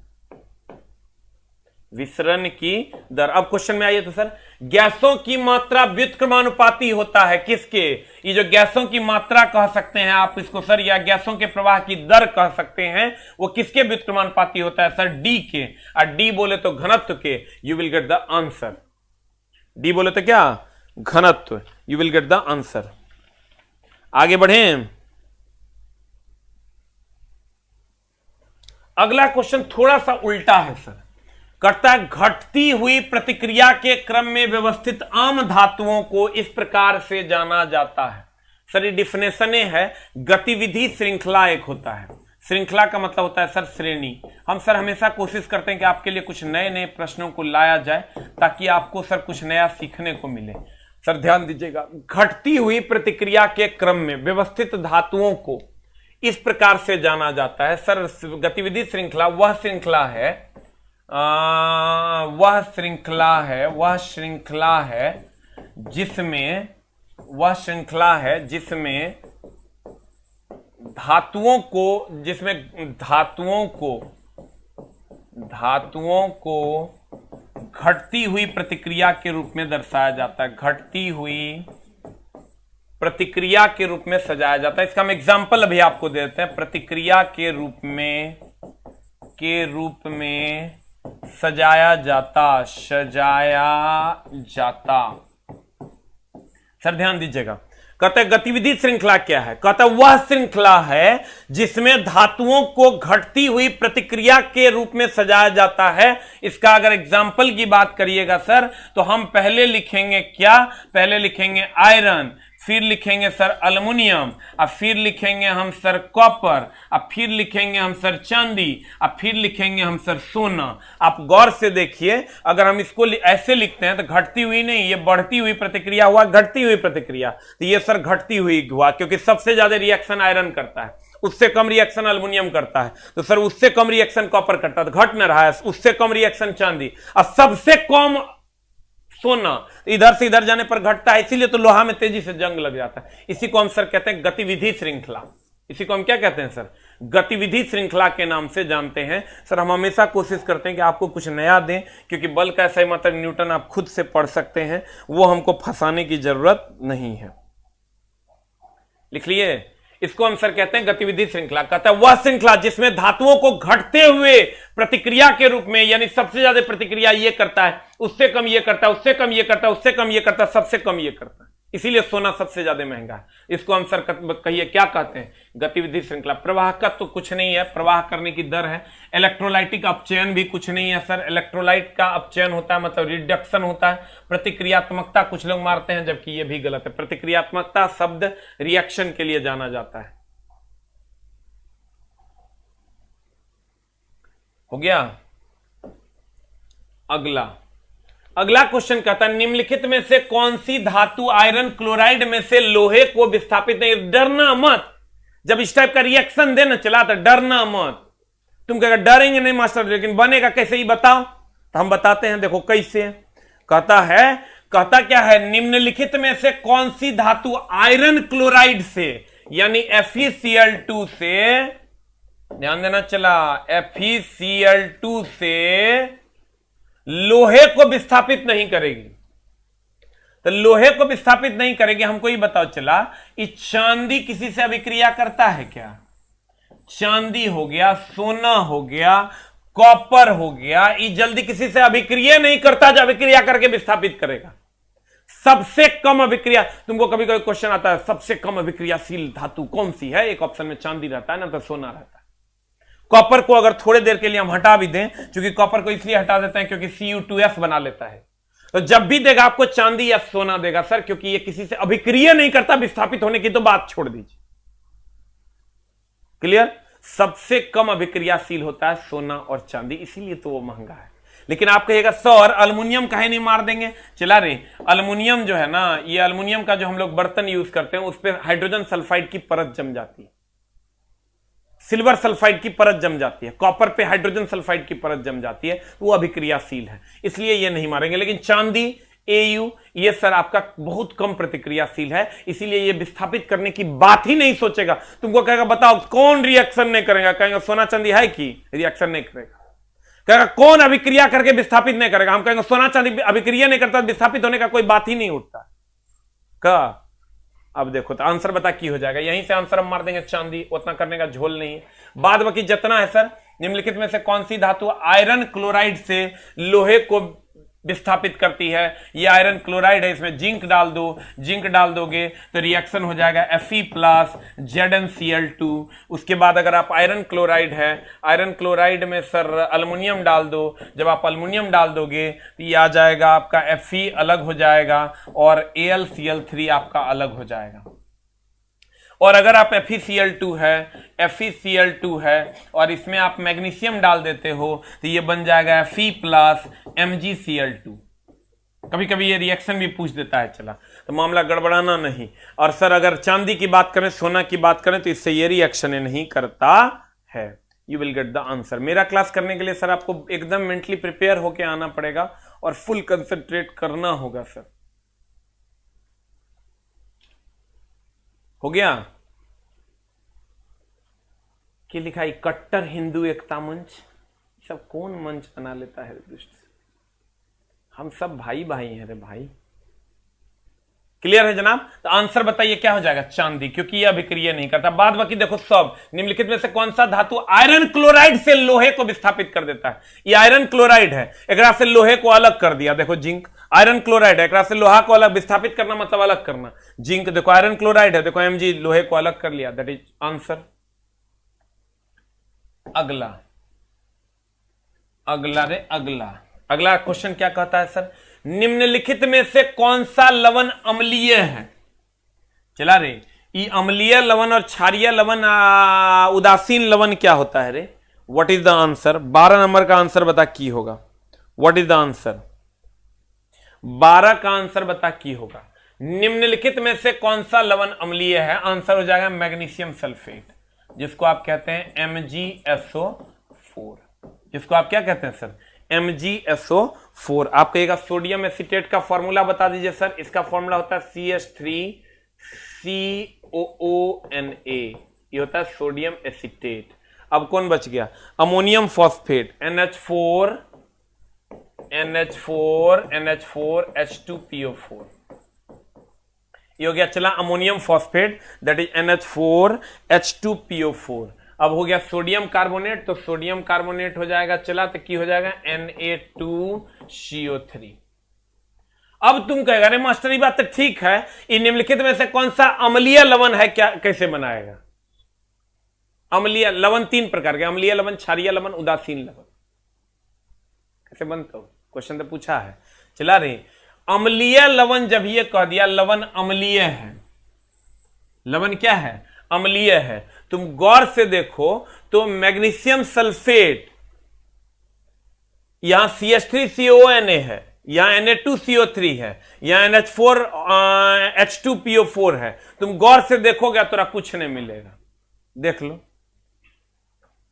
Speaker 1: विसरण की दर। अब क्वेश्चन में आइए तो सर, गैसों की मात्रा व्युत्क्रमानुपाती होता है किसके? ये जो गैसों की मात्रा कह सकते हैं आप इसको सर, या गैसों के प्रवाह की दर कह सकते हैं, वो किसके व्युत्क्रमानुपाती होता है सर? डी के। और डी बोले तो घनत्व के। You will get the answer. D बोले तो क्या? घनत्व। You will get the answer. आगे बढ़ें। अगला क्वेश्चन थोड़ा सा उल्टा है सर, करता है घटती हुई प्रतिक्रिया के क्रम में व्यवस्थित आम धातुओं को इस प्रकार से जाना जाता है। सर ये डिफिनेशन है, गतिविधि श्रृंखला एक होता है। श्रृंखला का मतलब होता है सर श्रेणी। हम सर हमेशा कोशिश करते हैं कि आपके लिए कुछ नए नए प्रश्नों को लाया जाए, ताकि आपको सर कुछ नया सीखने को मिले। सर ध्यान दीजिएगा, घटती हुई प्रतिक्रिया के क्रम में व्यवस्थित धातुओं को इस प्रकार से जाना जाता है। सर गतिविधि श्रृंखला वह श्रृंखला है जिसमें धातुओं को घटती हुई प्रतिक्रिया के रूप में दर्शाया जाता है, घटती हुई प्रतिक्रिया के रूप में सजाया जाता है। इसका हम एग्जाम्पल अभी आपको देते हैं। प्रतिक्रिया के रूप में सजाया जाता। सर ध्यान दीजिएगा, कहते हैं गतिविधि श्रृंखला क्या है? कहता है वह श्रृंखला है जिसमें धातुओं को घटती हुई प्रतिक्रिया के रूप में सजाया जाता है। इसका अगर एग्जाम्पल की बात करिएगा सर, तो हम पहले लिखेंगे क्या? पहले लिखेंगे आयरन, फिर लिखेंगे सर एल्युमिनियम, और फिर लिखेंगे हम सर कॉपर, और फिर लिखेंगे हम सर चांदी, और फिर लिखेंगे हम सर सोना। आप गौर से देखिए, अगर हम इसको ऐसे लिखते हैं तो घटती हुई नहीं, ये बढ़ती हुई प्रतिक्रिया हुआ, घटती हुई प्रतिक्रिया। तो ये सर घटती हुई हुआ, क्योंकि सबसे ज्यादा रिएक्शन आयरन करता है, उससे कम रिएक्शन एल्युमिनियम करता है, तो सर उससे कम रिएक्शन कॉपर करता है, तो घट न रहा है। उससे कम रिएक्शन चांदी, और सबसे कम सोना। इधर से इधर जाने पर घटता है, इसीलिए तो लोहा में तेजी से जंग लग जाता है। इसी को हम सर कहते हैं गतिविधि श्रृंखला। इसी को हम क्या कहते हैं सर? गतिविधि श्रृंखला के नाम से जानते हैं। सर हम हमेशा कोशिश करते हैं कि आपको कुछ नया दें, क्योंकि बल का ऐसा ही मतलब न्यूटन आप खुद से पढ़ सकते हैं, वो हमको फंसाने की जरूरत नहीं है। लिख लिए। इसको हम सर कहते हैं गतिविधि श्रृंखला। कहता है वह श्रृंखला जिसमें धातुओं को घटते हुए प्रतिक्रिया के रूप में, यानी सबसे ज्यादा प्रतिक्रिया ये करता है, उससे कम ये करता है, उससे कम ये करता है, उससे कम ये करता है, सबसे कम ये करता है। इसीलिए सोना सबसे ज्यादा महंगा है। इसको हम सर कहिए क्या कहते हैं? गतिविधि श्रृंखला। प्रवाह का तो कुछ नहीं है, प्रवाह करने की दर है। इलेक्ट्रोलाइटिक अपचयन भी कुछ नहीं है सर, इलेक्ट्रोलाइट का अपचयन होता है मतलब रिडक्शन होता है। प्रतिक्रियात्मकता कुछ लोग मारते हैं, जबकि यह भी गलत है। प्रतिक्रियात्मकता शब्द रिएक्शन के लिए जाना जाता है। हो गया? अगला अगला क्वेश्चन कहता है निम्नलिखित में से कौन सी धातु आयरन क्लोराइड में से लोहे को विस्थापित नहीं। डरना मत, जब इस टाइप का रिएक्शन देना चला तो डरना मत। तुम कहेगा डरेंगे नहीं मास्टर, लेकिन बनेगा कैसे ही बताओ। तो हम बताते हैं, देखो कैसे कहता क्या है, निम्नलिखित में से कौन सी धातु आयरन क्लोराइड से यानी FeCl2 से, ध्यान देना चला, FeCl2 से लोहे को विस्थापित नहीं करेगी। तो लोहे को विस्थापित नहीं करेगी, हमको ये बताओ चला, ये चांदी किसी से अभिक्रिया करता है क्या? चांदी हो गया, सोना हो गया, कॉपर हो गया, ये जल्दी किसी से अभिक्रिया नहीं करता जो अभिक्रिया करके विस्थापित करेगा। सबसे कम अभिक्रिया, तुमको कभी कभी क्वेश्चन आता है सबसे कम अभिक्रियाशील धातु कौन सी है, एक ऑप्शन में चांदी रहता है ना, तो सोना रहता है। कॉपर को अगर थोड़े देर के लिए हम हटा भी दें, क्योंकि कॉपर को इसलिए हटा देते हैं क्योंकि Cu2S बना लेता है, तो जब भी देगा आपको चांदी या सोना देगा सर, क्योंकि ये किसी से अभिक्रिया नहीं करता, विस्थापित होने की तो बात छोड़ दीजिए। क्लियर? सबसे कम अभिक्रियाशील होता है सोना और चांदी, इसीलिए तो वो महंगा है। लेकिन आप कहिएगा सर अल्युमिनियम काहे नहीं मार देंगे? चला रे, अल्युमिनियम जो है ना, ये अल्युमिनियम का जो हम लोग बर्तन यूज करते हैं उस पर हाइड्रोजन सल्फाइड की परत जम जाती है, सिल्वर सल्फाइड की परत जम जाती है, कॉपर पे हाइड्रोजन सल्फाइड की परत जम जाती है, वो अभिक्रियाशील है, इसलिए ये नहीं मारेंगे। लेकिन चांदी, Au ये सर आपका बहुत कम प्रतिक्रियाशील है, इसीलिए ये विस्थापित करने की बात ही नहीं सोचेगा। तुमको कहेगा बताओ कौन रिएक्शन नहीं करेगा, कहेंगे सोना चांदी है कि रिएक्शन नहीं करेगा। कहेगा कौन अभिक्रिया करके विस्थापित नहीं करेगा, हम कहेंगे सोना चांदी अभिक्रिया नहीं करता, विस्थापित होने का कोई बात ही नहीं उठता का। अब देखो तो आंसर बता की हो जाएगा, यहीं से आंसर हम मार देंगे चांदी, उतना करने का झोल नहीं है। बाद बाकी जितना है सर, निम्नलिखित में से कौन सी धातु आयरन क्लोराइड से लोहे को विस्थापित करती है? ये आयरन क्लोराइड है, इसमें जिंक डाल दो, जिंक डाल दोगे तो रिएक्शन हो जाएगा Fe प्लस ZnCl2। उसके बाद अगर आप आयरन क्लोराइड है, आयरन क्लोराइड में सर अल्युमिनियम डाल दो, जब आप अल्युमिनियम डाल दोगे तो ये आ जाएगा आपका Fe अलग हो जाएगा और AlCl3 आपका अलग हो जाएगा। और अगर आप FeCl2 है और इसमें आप मैग्नीशियम डाल देते हो तो ये बन जाएगा Fe प्लस MgCl2। कभी कभी ये रिएक्शन भी पूछ देता है, चला तो मामला गड़बड़ाना नहीं। और सर अगर चांदी की बात करें, सोना की बात करें तो इससे ये रिएक्शन नहीं करता है। You will get the answer. मेरा क्लास करने के लिए सर आपको एकदम मेंटली प्रिपेयर होके आना पड़ेगा और फुल कंसंट्रेट करना होगा सर। हो गया? कि लिखा है कट्टर हिंदू एकता मंच, सब कौन मंच बना लेता है दुष्ट? हम सब भाई भाई हैं रे भाई। क्लियर है जनाब? तो आंसर बताइए क्या हो जाएगा? चांदी, क्योंकि यह अभिक्रिया नहीं करता। बाद बाकी देखो सब, निम्नलिखित में से कौन सा धातु आयरन क्लोराइड से लोहे को विस्थापित कर देता है? ये आयरन क्लोराइड है, एक से लोहे को अलग कर दिया। देखो जिंक आयरन क्लोराइड है, एक से लोहा को अलग विस्थापित करना मतलब अलग करना। जिंक देखो आयरन क्लोराइड है, देखो Mg लोहे को अलग कर लिया, दैट इज आंसर। अगला क्वेश्चन क्या कहता है सर? निम्नलिखित में से कौन सा लवण अम्लीय है? चला रे, ये अम्लीय लवण और क्षारीय लवण उदासीन लवण क्या होता है रे? What is the answer? 12 number का आंसर बता की होगा। What is the answer? 12 का आंसर बता की होगा। निम्नलिखित में से कौन सा लवण अम्लीय है? आंसर हो जाएगा मैग्नीशियम सल्फेट, जिसको आप कहते हैं MgSO4। जिसको आप क्या कहते हैं सर? MgSO4। आप कहिएगा सोडियम एसीटेट का फॉर्मूला बता दीजिए सर। इसका फॉर्मूला होता है CH3COONA, ये होता है सोडियम एसीटेट। अब कौन बच गया? अमोनियम फॉस्फेट, NH4H2PO4, ये हो गया चला ammonium phosphate, that is NH4H2PO4। अब हो गया सोडियम कार्बोनेट, तो सोडियम कार्बोनेट हो जाएगा चला तो की हो जाएगा Na2CO3। अब तुम कहेगा अरे मास्टर ये बात तो ठीक है, इन निम्नलिखित में से कौन सा अम्लीय लवण है, क्या कैसे बनाएगा? अम्लीय लवण 3 प्रकार के, अम्लीय लवण, क्षारीय लवण, उदासीन लवण, कैसे बनता हो? क्वेश्चन तो पूछा है। चला रे, अम्लीय लवण जब ये कह दिया लवण अम्लीय है, लवण क्या है? अम्लीय है। तुम गौर से देखो तो मैग्नीशियम सल्फेट यहां CH3CONA है, यहां Na2CO3 है, यहां NH4H2PO4 है। तुम गौर से देखोगे तुरा कुछ नहीं मिलेगा। देख लो,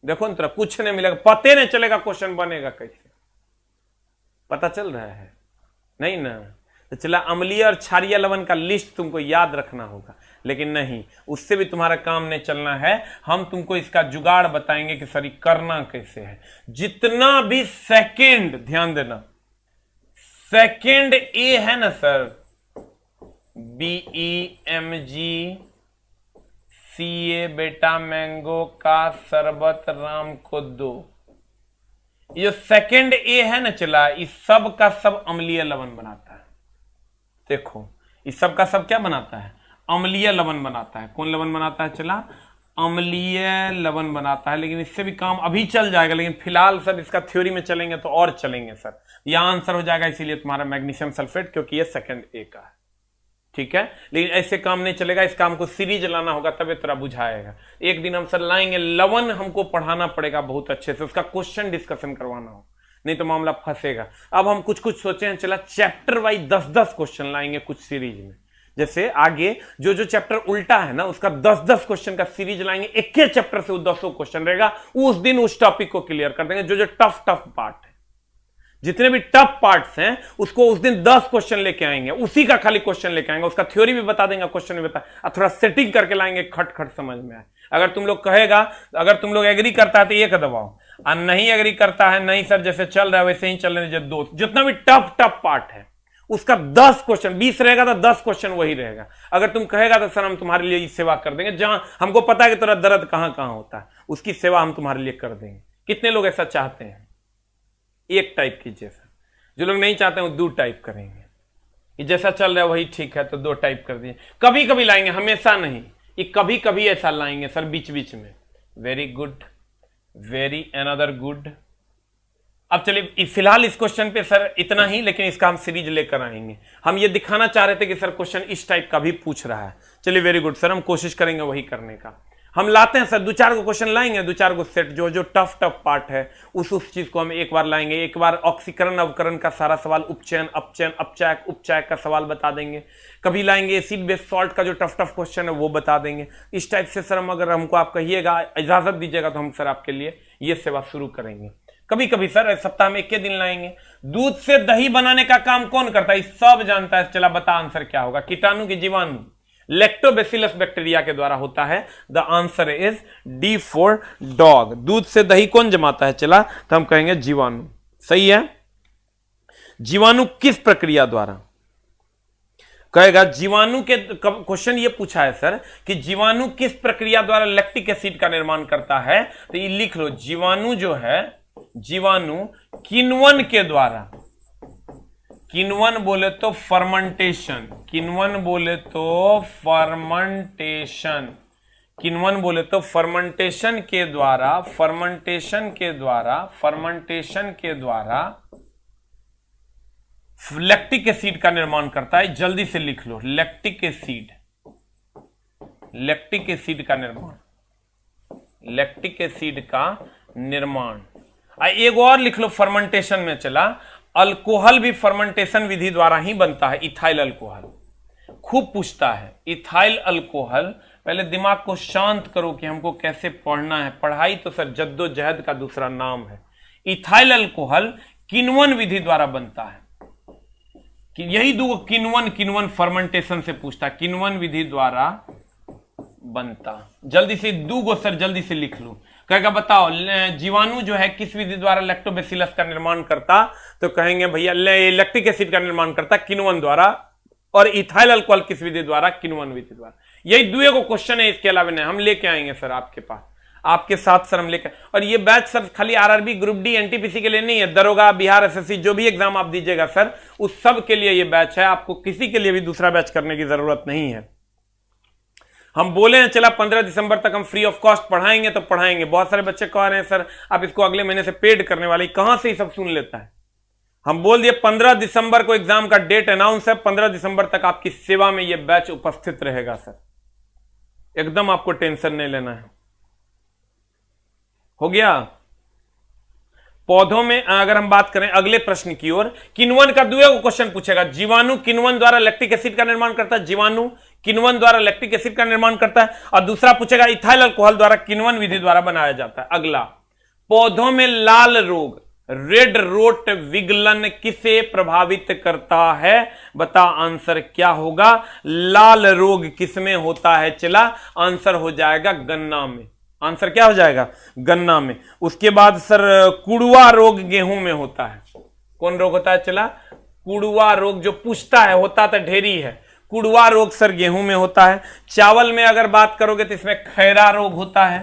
Speaker 1: देखो ना, तुरा कुछ नहीं मिलेगा, पते नहीं चलेगा क्वेश्चन बनेगा कैसे। पता चल रहा है नहीं ना? तो चला, अम्लीय और क्षारीय लवण का लिस्ट तुमको याद रखना होगा, लेकिन नहीं, उससे भी तुम्हारा काम नहीं चलना है। हम तुमको इसका जुगाड़ बताएंगे कि सर करना कैसे है। जितना भी सेकंड, ध्यान देना, सेकंड ए है ना सर, BEMG CA बेटा मैंगो का शरबत राम को दो, ये सेकंड ए है ना चला, इस सब का सब अम्लीय लवण बनाता है। देखो, इस सब का सब क्या बनाता है? अम्लीय लवण बनाता है। कौन लवण बनाता है चला? अम्लीय लवण बनाता है। लेकिन इससे भी काम अभी चल जाएगा, लेकिन फिलहाल सर इसका थ्योरी में चलेंगे तो और चलेंगे सर। यहां आंसर हो जाएगा इसीलिए तुम्हारा मैग्नीशियम सल्फेट, क्योंकि ये सेकंड ए का है, ठीक है। लेकिन ऐसे काम नहीं चलेगा, इस काम को सीरीज लाना होगा तब तरह बुझाएगा। एक दिन हम सर लाएंगे, लवण हमको पढ़ाना पड़ेगा बहुत अच्छे से, उसका क्वेश्चन डिस्कशन करवाना हो, नहीं तो मामला फंसेगा। अब हम कुछ कुछ सोचे हैं, चला चैप्टर वाइज 10-10 क्वेश्चन लाएंगे कुछ सीरीज में। जैसे आगे जो जो चैप्टर उल्टा है ना, उसका 10-10 क्वेश्चन का सीरीज लाएंगे, एक ही चैप्टर से 200 क्वेश्चन रहेगा, उस दिन उस टॉपिक को क्लियर कर देंगे। जो जो टफ पार्ट है, जितने भी टफ पार्ट्स हैं, उसको उस दिन 10 क्वेश्चन लेके आएंगे, उसी का खाली क्वेश्चन लेके आएंगे, उसका थ्योरी भी बता देंगे, क्वेश्चन भी बता, थोड़ा सेटिंग करके लाएंगे, खट खट समझ में आए। अगर तुम लोग कहेगा, अगर तुम लोग एग्री करता है तो एक दबाओ, और नहीं एग्री करता है, नहीं सर जैसे चल रहा है वैसे ही चलने दीजिए। दो जितना भी टफ पार्ट है उसका 10 क्वेश्चन, 20 रहेगा तो 10 क्वेश्चन वही रहेगा। अगर तुम कहेगा तो सर हम तुम्हारे लिए सेवा कर देंगे, जहां हमको पता है कि तेरा दर्द कहां कहां होता है, उसकी सेवा हम तुम्हारे लिए कर देंगे। कितने लोग ऐसा चाहते हैं? एक टाइप कीजिए सर। जो लोग नहीं चाहते हैं वो 2 टाइप करेंगे, कि जैसा चल रहा है वही ठीक है, तो 2 टाइप कर दिए। कभी कभी लाएंगे, हमेशा नहीं, ये कभी कभी ऐसा लाएंगे सर, बीच बीच में। Very good, very another good. अब चलिए फिलहाल इस क्वेश्चन पे सर इतना ही, लेकिन इसका हम सीरीज लेकर आएंगे। हम ये दिखाना चाह रहे थे कि सर क्वेश्चन इस टाइप का भी पूछ रहा है। चलिए वेरी गुड सर, हम कोशिश करेंगे वही करने का। हम लाते हैं सर, 2-4 को क्वेश्चन लाएंगे, 2-4 को सेट, जो जो टफ पार्ट है उस चीज को हम एक बार लाएंगे। एक बार ऑक्सीकरण अवकरण का सारा सवाल, उपचयन, अपचयन, अपचायक, उपचायक का सवाल बता देंगे। कभी लाएंगे एसिड बेस सॉल्ट का जो टफ क्वेश्चन है वो बता देंगे। इस टाइप से सर हम, अगर हमको आप कहिएगा, इजाजत दीजिएगा, तो हम सर आपके लिए ये सेवा शुरू करेंगे। कभी कभी सर सप्ताह में 1 दिन लाएंगे। दूध से दही बनाने का काम कौन करता है? सब जानता है। चला बता आंसर क्या होगा? कीटाणु की जीवाणु, लैक्टोबैसिलस बैक्टीरिया के द्वारा होता है। The answer is D for dog. दूध से दही कौन जमाता है? चला तो हम कहेंगे जीवाणु। सही है। जीवाणु किस प्रक्रिया द्वारा? कहेगा जीवाणु के, क्वेश्चन ये पूछा है सर कि जीवाणु किस प्रक्रिया द्वारा लैक्टिक एसिड का निर्माण करता है, तो ये लिख लो। जीवाणु जो है, जीवाणु किण्वन के द्वारा, किण्वन बोले तो फर्मेंटेशन, किण्वन बोले तो फर्मेंटेशन, किण्वन बोले तो फर्मेंटेशन के द्वारा, फर्मेंटेशन के द्वारा, फर्मेंटेशन के द्वारा लैक्टिक एसिड का निर्माण करता है। जल्दी से लिख लो, लैक्टिक एसिड, लैक्टिक एसिड का निर्माण, लैक्टिक एसिड का निर्माण। एक और लिख लो फर्मेंटेशन में। चला, अल्कोहल भी फर्मेंटेशन विधि द्वारा ही बनता है। इथाइल अल्कोहल खूब पूछता है, इथाइल अल्कोहल। पहले दिमाग को शांत करो कि हमको कैसे पढ़ना है। पढ़ाई तो सर जद्दोजहद का दूसरा नाम है। इथाइल अल्कोहल किण्वन विधि द्वारा बनता है। कि यही दो किण्वन, किण्वन फर्मेंटेशन से पूछता, किण्वन विधि द्वारा बनता। जल्दी से 2 गो सर जल्दी से लिख लो। कहेगा बताओ जीवाणु जो है किस विधि द्वारा लैक्टोबैसिलस का निर्माण करता, तो कहेंगे भैया लैक्टिक एसिड का निर्माण करता किण्वन द्वारा। और इथाइल अल्कोहल किस विधि द्वारा? किण्वन विधि द्वारा। यही 2 को क्वेश्चन है, इसके अलावा नहीं। हम लेके आएंगे सर आपके पास, आपके साथ सर हम लेकर। और ये बैच सर खाली आरआरबी, ग्रुप डी, एनटीपीसी के लिए नहीं है, दरोगा, बिहार एसएससी, जो भी एग्जाम आप दीजिएगा सर उस सब के लिए ये बैच है। आपको किसी के लिए भी दूसरा बैच करने की जरूरत नहीं है। हम बोले हैं चला 15 दिसंबर तक हम फ्री ऑफ कॉस्ट पढ़ाएंगे, तो पढ़ाएंगे। बहुत सारे बच्चे कह रहे हैं सर आप इसको अगले महीने से पेड करने वाले, कहां से ये सब सुन लेता है। हम बोल दिए 15 दिसंबर को एग्जाम का डेट अनाउंस है, 15 दिसंबर तक आपकी सेवा में यह बैच उपस्थित रहेगा सर। एकदम आपको टेंशन नहीं लेना है। हो गया? पौधों में अगर हम बात करें अगले प्रश्न की ओर, किण्वन का दुए को क्वेश्चन पूछेगा। जीवाणु किण्वन द्वारा लैक्टिक एसिड का निर्माण करता है, जीवाणु किण्वन द्वारा लैक्टिक एसिड का निर्माण करता है। और दूसरा पूछेगा इथाइल अल्कोहल द्वारा किण्वन विधि द्वारा बनाया जाता है। अगला, पौधों में लाल रोग रेड रोट विगलन किसे प्रभावित करता है? बता आंसर क्या होगा? लाल रोग किसमें होता है? चला आंसर हो जाएगा गन्ना में। आंसर क्या हो जाएगा? गन्ना में। उसके बाद सर कुड़ुआ रोग गेहूं में होता है। कौन रोग होता है? चला कुड़ुआ रोग, जो पूछता है, होता तो ढेरी है। कुड़ुआ रोग सर गेहूं में होता है। चावल में अगर बात करोगे तो इसमें खैरा रोग होता है।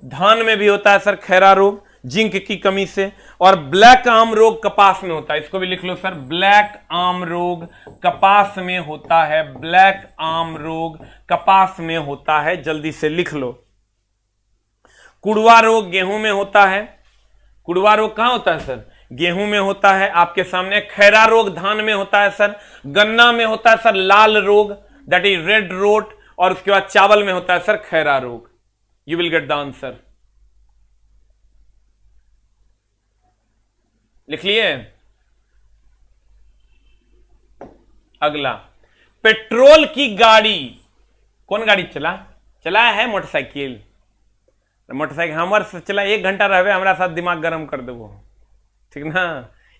Speaker 1: धान में भी होता है सर खैरा रोग, जिंक की कमी से। और ब्लैक आम रोग कपास में होता है। इसको भी लिख लो सर, ब्लैक आम रोग कपास में होता है। ब्लैक आम रोग कपास में होता है, जल्दी से लिख लो। कुड़वा रोग गेहूं में होता है। कुड़वा रोग कहां होता है सर? गेहूं में होता है आपके सामने। खैरा रोग धान में होता है सर। गन्ना में होता है सर लाल रोग, दैट इज रेड रोट। और उसके बाद चावल में होता है सर खैरा रोग। You will get the answer. लिख लिए? अगला, पेट्रोल की गाड़ी, कौन गाड़ी चला है? मोटरसाइकिल। मोटरसाइकिल हमर से चला 1 घंटा रहे हमारा साथ दिमाग गर्म कर देवो, ठीक ना।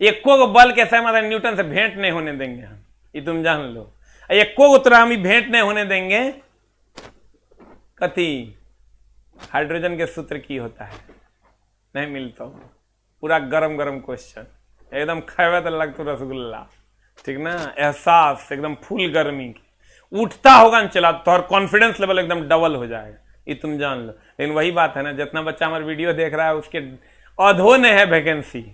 Speaker 1: एको गो बल के समय मतलब न्यूटन से भेंट नहीं होने देंगे हम, ये तुम जान लो। एको गो तोरा हम भेंट नहीं होने देंगे। कथी? हाइड्रोजन के सूत्र की होता है? नहीं मिलता। पूरा गरम गरम क्वेश्चन, एकदम खावे तो लगता रसगुल्ला, ठीक ना। एहसास एकदम फुल गर्मी की उठता होगा न चला तो और कॉन्फिडेंस लेवल एकदम डबल हो जाएगा, ये तुम जान लो। लेकिन वही बात है ना, जितना बच्चा हमारे वीडियो देख रहा है उसके अधो ने है वैकेंसी।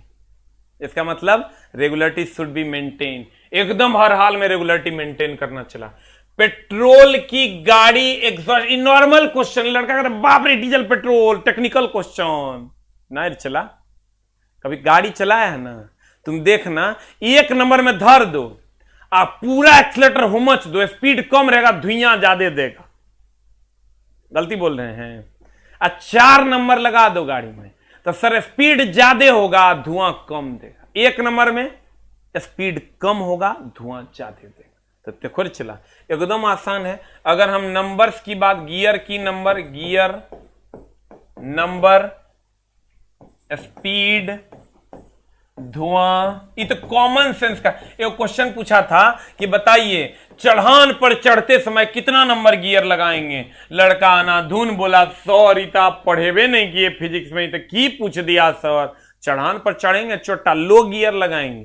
Speaker 1: इसका मतलब रेगुलरिटी शुड बी मेंटेन, एकदम हर हाल में रेगुलरिटी मेंटेन करना चला। पेट्रोल की गाड़ी एग्जॉस्ट, नॉर्मल क्वेश्चन, लड़का कहता बाप रे डीजल पेट्रोल, टेक्निकल क्वेश्चन ना चला। कभी गाड़ी चलाया है ना, तुम देखना 1 नंबर में धर दो, आप पूरा एक्सीलेटर हुमच दो, स्पीड कम रहेगा, धुइयां ज्यादा देगा। गलती बोल रहे हैं। 4 नंबर लगा दो गाड़ी में तो सर स्पीड ज्यादा होगा, धुआं कम देगा। 1 नंबर में स्पीड कम होगा, धुआं ज्यादा देगा। तो देखो चला, एकदम आसान है। अगर हम नंबर्स की बात, गियर की नंबर, गियर नंबर, स्पीड, धुआं, ये तो कॉमन सेंस का। एक क्वेश्चन पूछा था कि बताइए चढ़ान पर चढ़ते समय कितना नंबर गियर लगाएंगे? लड़का अनाधुन बोला सर इतना पढ़ेबे नहीं किए फिजिक्स में, तो की पूछ दिया सर। चढ़ान पर चढ़ेंगे छोटा, लो गियर लगाएंगे,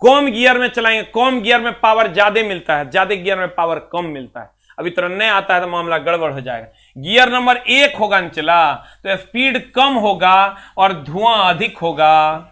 Speaker 1: कम गियर में चलाएंगे। कम गियर में पावर ज्यादा मिलता है, ज्यादा गियर में पावर कम मिलता है। अभी तुरंत नहीं आता है तो मामला गड़बड़ हो जाएगा। गियर नंबर 1 होगा न चला तो स्पीड कम होगा और धुआं अधिक होगा।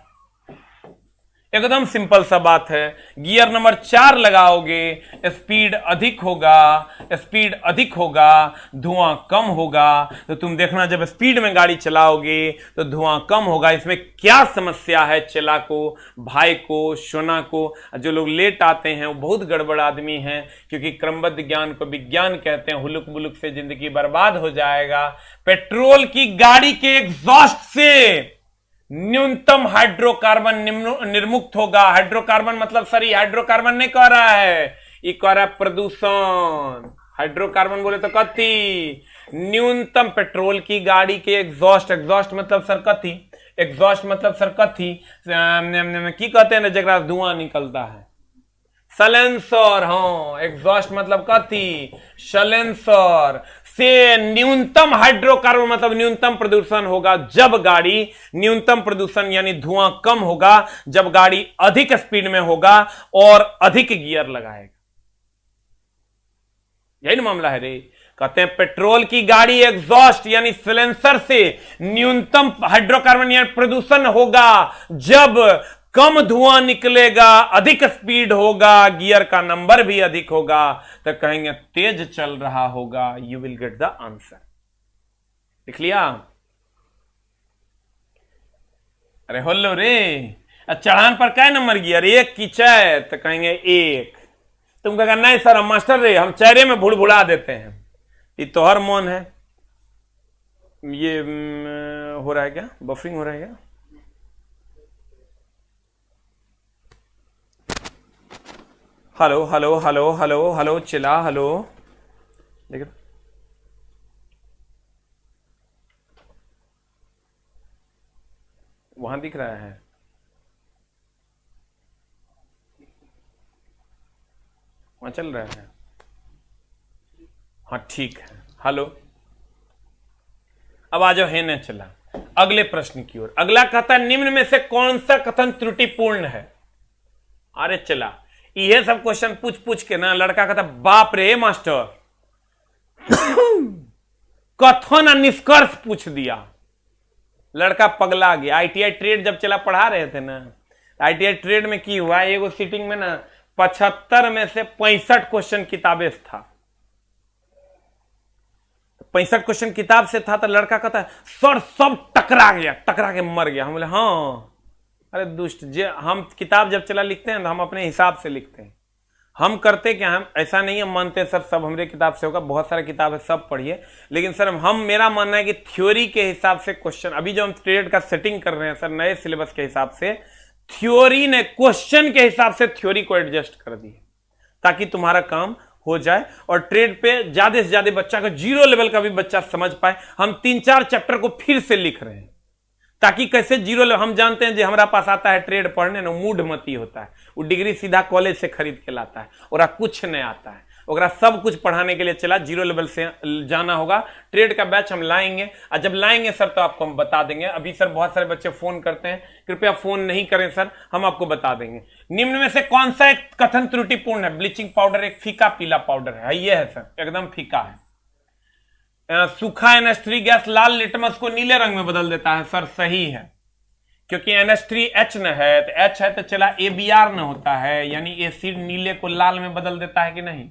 Speaker 1: एकदम सिंपल सा बात है। गियर नंबर 4 लगाओगे, स्पीड अधिक होगा, स्पीड अधिक होगा, धुआं कम होगा। तो तुम देखना जब स्पीड में गाड़ी चलाओगे तो धुआं कम होगा। इसमें क्या समस्या है चला को, भाई को, सोना को? जो लोग लेट आते हैं वो बहुत गड़बड़ आदमी हैं, क्योंकि क्रमबद्ध ज्ञान को विज्ञान कहते हैं। हुलुक बुलुक से जिंदगी बर्बाद हो जाएगा। पेट्रोल की गाड़ी के एग्जॉस्ट से न्यूनतम हाइड्रोकार्बन निर्मुक्त होगा। हाइड्रोकार्बन मतलब सर हाइड्रोकार्बन नहीं कह रहा है, ये कह रहा है प्रदूषण। हाइड्रोकार्बन बोले तो कथी? न्यूनतम पेट्रोल की गाड़ी के एग्जॉस्ट, एग्जॉस्ट मतलब सर कथी? एग्जॉस्ट मतलब सर कथी की कहते हैं ना जगह धुआं निकलता है? सलेंसर। हाँ, एग्जॉस्ट मतलब कथी? सलेंसर से न्यूनतम हाइड्रोकार्बन मतलब न्यूनतम प्रदूषण होगा जब गाड़ी, न्यूनतम प्रदूषण यानी धुआं कम होगा जब गाड़ी अधिक स्पीड में होगा और अधिक गियर लगाएगा। यही ना मामला है रे। कहते हैं पेट्रोल की गाड़ी एग्जॉस्ट यानी सिलेंसर से न्यूनतम हाइड्रोकार्बन यानी प्रदूषण होगा जब कम धुआं निकलेगा, अधिक स्पीड होगा, गियर का नंबर भी अधिक होगा, तो कहेंगे तेज चल रहा होगा। You will get the answer. लिख लिया? अरे होलो रे, चढ़ान पर क्या नंबर गियर? 1 की 4, तो कहेंगे 1। तुम कहेगा नहीं सर हम मास्टर रे, हम चेहरे में भुड़भुड़ा देते हैं। ये तोहर मन है, ये हो रहा है क्या, बफरिंग हो रहा है क्या? Hello hello hello hello hello, चिल्ला, हेलो, देखो वहां दिख रहा है, वहां चल रहा है, हाँ ठीक है, हेलो। अब आ जाओ, है ना, चला अगले प्रश्न की ओर। अगला कहता है निम्न में से कौन सा कथन त्रुटिपूर्ण है? अरे चला, ये सब क्वेश्चन पूछ पूछ के ना लड़का कहता बाप रे मास्टर, कथन और निष्कर्ष पूछ दिया। लड़का पगला गया। आईटीआई ट्रेड जब चला पढ़ा रहे थे ना, आईटीआई ट्रेड में की हुआ एगो सीटिंग में ना 75 में से 65 क्वेश्चन किताबें था, 65 क्वेश्चन किताब से था। तो लड़का कहता है सर सब टकरा गया, टकरा के मर गया। हम बोले हाँ, अरे दुष्ट जे, हम किताब जब चला लिखते हैं तो हम अपने हिसाब से लिखते हैं। हम करते क्या, हम ऐसा नहीं हम मानते सर सब हमारे किताब से होगा, बहुत सारा किताब है सब पढ़िए, लेकिन सर हम, मेरा मानना है कि थ्योरी के हिसाब से क्वेश्चन, अभी जो हम ट्रेड का सेटिंग कर रहे हैं सर नए सिलेबस के हिसाब से, थ्योरी ने क्वेश्चन के हिसाब से थ्योरी को एडजस्ट कर दी ताकि तुम्हारा काम हो जाए और ट्रेड पे ज्यादा से ज्यादा बच्चा का, जीरो लेवल का भी बच्चा समझ पाए। हम 3-4 चैप्टर को फिर से लिख रहे हैं ताकि कैसे जीरो लेवल, हम जानते हैं जो हमारा पास आता है ट्रेड पढ़ने ना, मूड मती होता है, वो डिग्री सीधा कॉलेज से खरीद के लाता है और कुछ नहीं आता है, और सब कुछ पढ़ाने के लिए चला, जीरो लेवल से जाना होगा। ट्रेड का बैच हम लाएंगे और जब लाएंगे सर तो आपको हम बता देंगे। अभी सर बहुत सारे बच्चे फोन करते हैं, कृपया फोन नहीं करें सर, हम आपको बता देंगे। निम्न में से कौन सा एक कथन त्रुटिपूर्ण है? ब्लीचिंग पाउडर एक फीका पीला पाउडर है, ये है सर, एकदम फीका है। सूखा NH3 गैस लाल लिटमस को नीले रंग में बदल देता है, सर सही है, क्योंकि NH3H न है, तो H है तो चला ABr न होता है, यानी एसिड नीले को लाल में बदल देता है कि नहीं।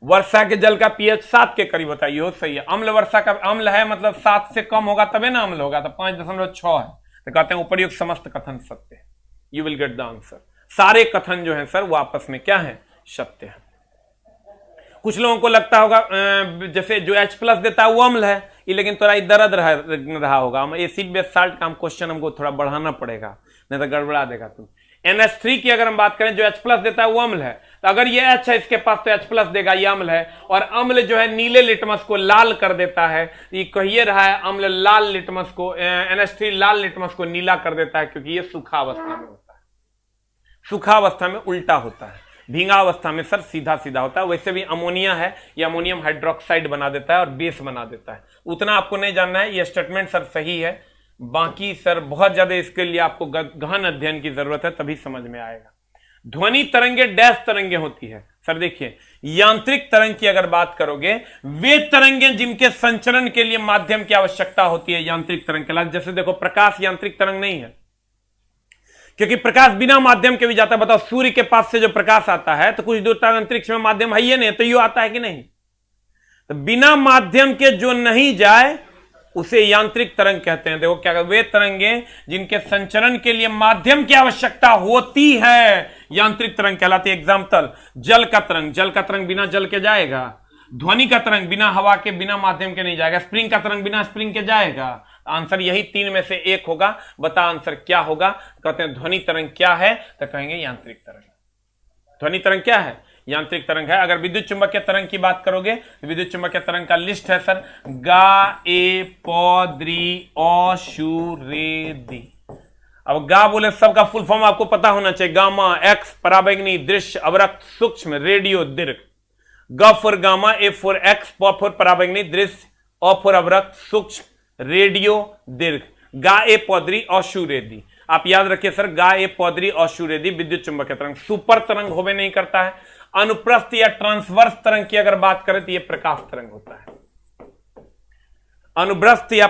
Speaker 1: वर्षा के जल का pH 7 के करीब होता है, ये सही है। अम्ल वर्षा का अम्ल है मतलब 7 से कम होगा तबे ना अम्ल होगा, तो 5.6 है, तो कहते हैं उपर्युक्त समस्त कथन सत्य है। You will get the answer. सारे कथन जो है सर वो आपस में क्या है, सत्य है। कुछ लोगों को लगता होगा जैसे जो H+ देता है वो अम्ल है ये, लेकिन थोड़ा दर्द रहा होगा, हम एसिड बेस साल्ट का हम क्वेश्चन हमको थोड़ा बढ़ाना पड़ेगा, नहीं तो गड़बड़ा देगा तुम। NH3 की अगर हम बात करें जो H+ देता है वो अम्ल है, तो अगर ये H है इसके पास तो H+ देगा, ये अम्ल है। और अम्ल जो है नीले लिटमस को लाल कर देता है, ये कहिए रहा है अम्ल लाल लिटमस को, NH3 लाल लिटमस को नीला कर देता है, क्योंकि ये सूखा अवस्था में होता है। सूखा अवस्था में उल्टा होता है, भींगा अवस्था में सर सीधा सीधा होता है। वैसे भी अमोनिया है, ये अमोनियम हाइड्रोक्साइड बना देता है और बेस बना देता है। उतना आपको नहीं जानना है, ये स्टेटमेंट सर सही है, बाकी सर बहुत ज्यादा इसके लिए आपको गहन अध्ययन की जरूरत है, तभी समझ में आएगा। ध्वनि तरंगे डैश तरंगे होती है, सर देखिए यांत्रिक तरंग की अगर बात करोगे, वे तरंगे जिनके संचरण के लिए माध्यम की आवश्यकता होती है यांत्रिक तरंग कहलाती। जैसे देखो प्रकाश यांत्रिक तरंग नहीं है, क्योंकि प्रकाश बिना माध्यम के भी जाता है। बताओ सूर्य के पास से जो प्रकाश आता है तो कुछ दूर तक अंतरिक्ष में माध्यम है ही नहीं, तो यू आता है कि नहीं। तो बिना माध्यम के जो नहीं जाए उसे यांत्रिक तरंग कहते हैं। देखो क्या, वे तरंगे जिनके संचरण के लिए माध्यम की आवश्यकता होती है यांत्रिक तरंग कहलाती है। एग्जाम्पल, जल का तरंग, जल का तरंग बिना जल के जाएगा। ध्वनि का तरंग बिना हवा के, बिना माध्यम के नहीं जाएगा। स्प्रिंग का तरंग बिना स्प्रिंग के जाएगा। आंसर यही 3 में से 1 होगा। बता आंसर क्या होगा। कहते हैं ध्वनि तरंग क्या है, तो कहेंगे यांत्रिक तरंग। ध्वनि तरंग क्या है, यांत्रिक तरंग है। अगर विद्युत चुंबकीय तरंग की बात करोगे, विद्युत चुंबकीय तरंग का लिस्ट है सर, गा, ए, प, द्रि, अ, शु, रे, दी। अब गा बोले सबका फुल फॉर्म आपको पता होना चाहिए। गामा, एक्स पराबैंगनी, दृश्य, अवरक्त, सूक्ष्म, रेडियो, दीर्घ। ग for gamma, A for x, प फॉर पराबैंगनी, दृश्य, अ फॉर अवरक्त, सूक्ष्म, रेडियो, दीर्घ। गा, ए, पौद्री, अशु, रेदी। आप याद रखिए सर, गा, ए, पौद्री, अशु, रेदी विद्युत चुंबकीय तरंग। सुपर तरंग होवे नहीं करता है। अनुप्रस्थ या ट्रांसवर्स तरंग की अगर बात करें तो यह प्रकाश तरंग होता है। अनुप्रस्थ या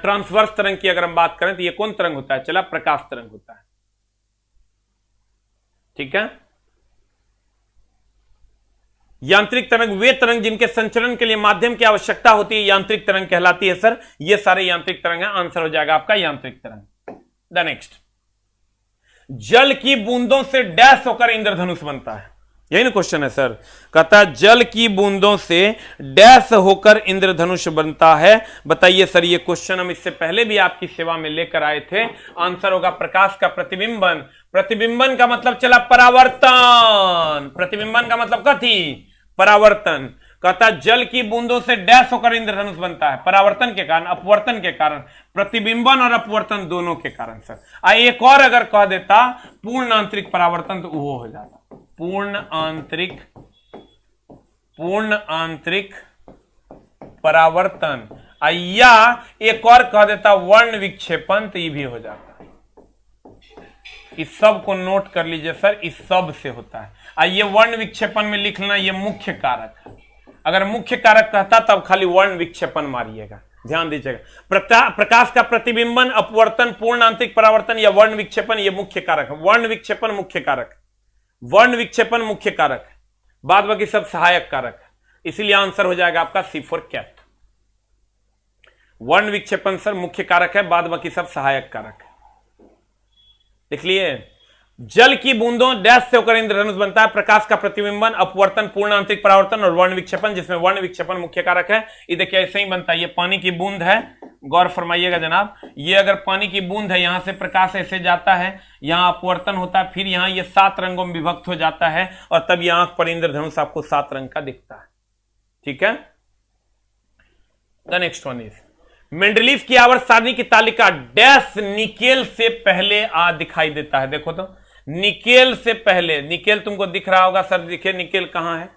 Speaker 1: ट्रांसवर्स तरंग की अगर हम बात करें तो यह कौन तरंग होता है, चला प्रकाश तरंग होता है। ठीक है। यांत्रिक तरंग वे तरंग जिनके संचरण के लिए माध्यम की आवश्यकता होती है, यांत्रिक तरंग कहलाती है सर। ये सारे यांत्रिक तरंग है। आंसर हो जाएगा आपका यांत्रिक तरंग। द नेक्स्ट, जल की बूंदों से डैश होकर इंद्रधनुष बनता है। यही ना क्वेश्चन है सर। कहता है जल की बूंदों से डैश होकर इंद्रधनुष बनता है। बताइए सर, ये क्वेश्चन हम इससे पहले भी आपकी सेवा में लेकर आए थे। आंसर होगा प्रकाश का प्रतिबिंबन। प्रतिबिंबन का मतलब चला परावर्तन, प्रतिबिंबन का मतलब कथी, परावर्तन। कहता जल की बूंदों से डैश होकर इंद्रधनुष बनता है, परावर्तन के कारण, अपवर्तन के कारण, प्रतिबिंबन और अपवर्तन दोनों के कारण सर। एक और अगर कह देता पूर्ण आंतरिक परावर्तन तो वो हो जाता पूर्ण आंतरिक परावर्तन, या एक और कह देता वर्ण विक्षेपन तो ये भी हो जाता। इस सब को नोट कर लीजिए सर, इस सब से होता है। आइए वर्ण विक्षेपन में लिख लेना, ये मुख्य कारक है। अगर मुख्य कारक कहता तब खाली वर्ण विक्षेपन मारिएगा, ध्यान दीजिएगा। प्रकाश का प्रतिबिंबन, अपवर्तन, पूर्ण आंतरिक परावर्तन या वर्ण विक्षेपन, ये मुख्य कारक है। वर्ण विक्षेपन मुख्य कारक, वर्ण विक्षेपन मुख्य कारक है, बाद बाकी सब सहायक कारक है। इसलिए आंसर हो जाएगा आपका C फॉर कैट। वर्ण विक्षेपन सर मुख्य कारक है, बाद बाकी सब सहायक कारक है। देख लिए, जल की बूंदों डैश से होकर इंद्रधनुष बनता है, प्रकाश का प्रतिबिंबन, अपवर्तन, पूर्ण आंतरिक परावर्तन और वर्ण विक्षेपन, जिसमें वर्ण विक्षेपन मुख्य कारक है। ये देखिए ऐसे ही बनता है। ये पानी की बूंद है, गौर फरमाइएगा जनाब। ये अगर पानी की बूंद है, यहां से प्रकाश ऐसे जाता है, यहां अपवर्तन होता है, फिर यहां ये 7 रंगों में विभक्त हो जाता है और तब यह आंख पर इंद्रधनुष आपको 7 रंग का दिखता है। ठीक है। The next one is Mendeleev की आवर्त सारणी की तालिका डैश निकेल से पहले दिखाई देता है। देखो तो निकेल से पहले, निकेल तुमको दिख रहा होगा सर, देखिए निकेल कहां है।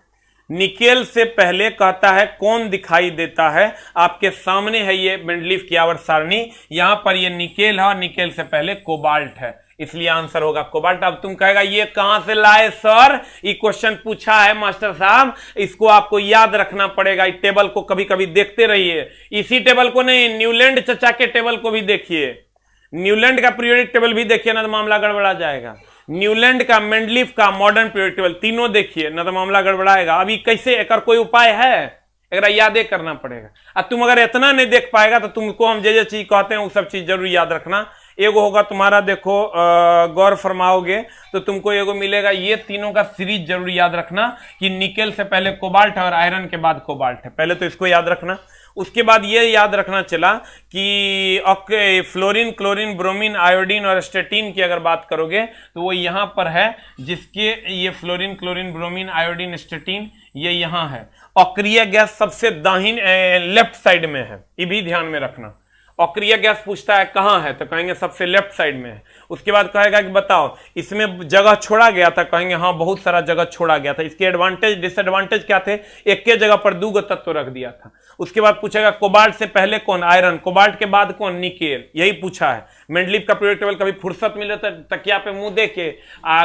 Speaker 1: निकेल से पहले कहता है कौन दिखाई देता है, आपके सामने है ये मेंडलीफ की आवर्त सारणी। यहां पर ये निकेल है और निकेल से पहले कोबाल्ट है, इसलिए आंसर होगा कोबाल्ट। अब तुम कहेगा ये कहां से लाए सर, ये क्वेश्चन पूछा है मास्टर साहब, इसको आपको याद रखना पड़ेगा। इस टेबल को कभी कभी देखते रहिए, इसी टेबल को नहीं, न्यूलैंड चचा के टेबल को भी देखिए, न्यूलैंड का पीरियोडिक टेबल भी देखिए ना तो मामला गड़बड़ा जाएगा। न्यूलैंड का, मेंडलीफ का, मॉडर्न पीरियोडिक टेबल तीनों देखिए ना तो मामला गड़बड़ाएगा। अभी कैसे, एक कोई उपाय है, अगर याद करना पड़ेगा। अब तुम अगर इतना नहीं देख पाएगा तो तुमको हम जे चीज कहते हैं वो सब चीज जरूर याद रखना। एगो होगा तुम्हारा, देखो गौर फरमाओगे तो तुमको एगो मिलेगा, ये तीनों का सीरीज जरूर याद रखना कि निकेल से पहले कोबाल्ट है और आयरन के बाद कोबाल्ट है। पहले तो इसको याद रखना। उसके बाद ये याद रखना चला कि फ्लोरीन, क्लोरीन, ब्रोमीन, आयोडीन और स्टेटीन की अगर बात करोगे तो वो यहां पर है, जिसके ये फ्लोरीन, क्लोरीन, ब्रोमीन, आयोडीन, स्टेटीन ये यहां है। अक्रिय गैस सबसे दाहिन लेफ्ट साइड में है, ये भी ध्यान में रखना। अक्रिय गैस पूछता है कहां है तो कहेंगे सबसे लेफ्ट साइड में है। उसके बाद कहेगा कि बताओ इसमें जगह छोड़ा गया था, कहेंगे हाँ बहुत सारा जगह छोड़ा गया था। इसके एडवांटेज डिसएडवांटेज क्या थे, एक के जगह पर 2 तत्व रख दिया था। उसके बाद पूछेगा कोबाल्ट से पहले कौन, आयरन, कोबाल्ट के बाद कौन, निकेल, यही पूछा है। मेंडलीफ का पीरियोडिक टेबल कभी फुर्सत मिले तो तकिया पे मुंह दे के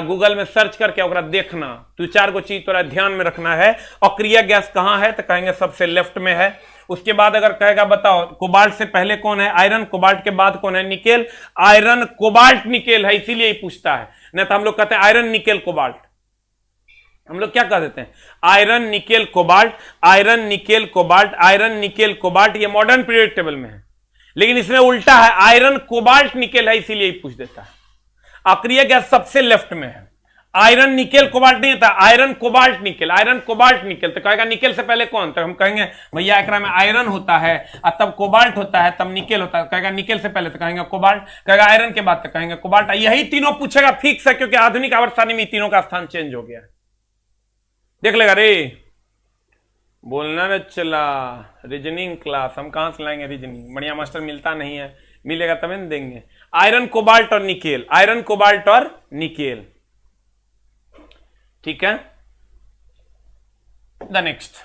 Speaker 1: गूगल में सर्च करके ओकरा देखना, 2-4 गो चीज तोरा ध्यान में रखना है। अक्रिय गैस कहां है तो कहेंगे सबसे लेफ्ट में है। उसके बाद अगर कहेगा बताओ कोबाल्ट से पहले कौन है, आयरन, कोबाल्ट के बाद कौन है, निकेल, आयरन, कोबाल्ट, निकेल है, इसीलिए ही पूछता है। नहीं तो हम लोग कहते हैं आयरन, निकेल, कोबाल्ट। हम लोग क्या कह देते हैं, iron, nickel, cobalt, iron, nickel, cobalt, iron, nickel, cobalt. ये मॉडर्न पीरियोडिक टेबल में है, लेकिन इसमें उल्टा है, आयरन, कोबाल्ट, निकेल है, इसीलिए ही पूछ देता है। अक्रिय गैस सबसे लेफ्ट में है, आयरन, निकेल, कोबाल्ट नहीं था, iron, cobalt, nickel, iron, cobalt, nickel. तो कहेगा निकेल से पहले कौन, तो हम कहेंगे भैया एकरा में आयरन होता है और तब कोबाल्ट होता है, तब निकेल होता है। कहेगा निकेल से पहले तो कहेंगे कोबाल्ट, कहेगा आयरन के बाद तो कहेंगे कोबाल्ट। यही तीनों पूछेगा, फिक्स है, क्योंकि आधुनिक आवर्त सारणी में तीनों का स्थान चेंज हो गया है। देख लेगा रे, बोलना न चला। रीजनिंग क्लास हम कहां से लाएंगे, रीजनिंग बढ़िया मास्टर मिलता नहीं है, मिलेगा तब न देंगे। आयरन, कोबाल्ट और निकेल, आयरन, कोबाल्ट और निकेल, ठीक है। द नेक्स्ट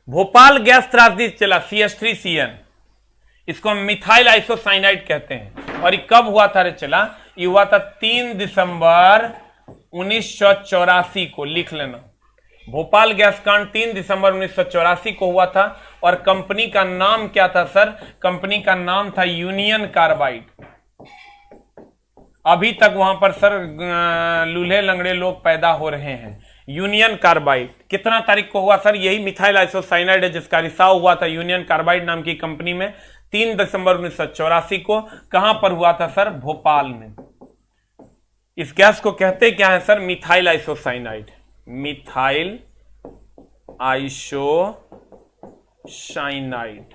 Speaker 1: भोपाल गैस त्रासदी चला, CH3CN, इसको हम मिथाइल आइसोसाइनाइड कहते हैं। और ये कब हुआ था रे चला, ये हुआ था 3 दिसंबर 1984 को, लिख लेना। भोपाल गैस कांड 3 दिसंबर 1984 को हुआ था। और कंपनी का नाम क्या था सर, कंपनी का नाम था यूनियन कार्बाइड। अभी तक वहां पर सर लूल्हे लंगड़े लोग पैदा हो रहे हैं। यूनियन कार्बाइड कितना तारीख को हुआ सर, यही मिथाइल आइसोसाइनाइड है जिसका रिसाव हुआ था यूनियन कार्बाइड नाम की कंपनी में 3 दिसंबर 1984 को। कहां पर हुआ था सर, भोपाल में। इस गैस को कहते क्या है sir, methyl isocyanide. Methyl isocyanide.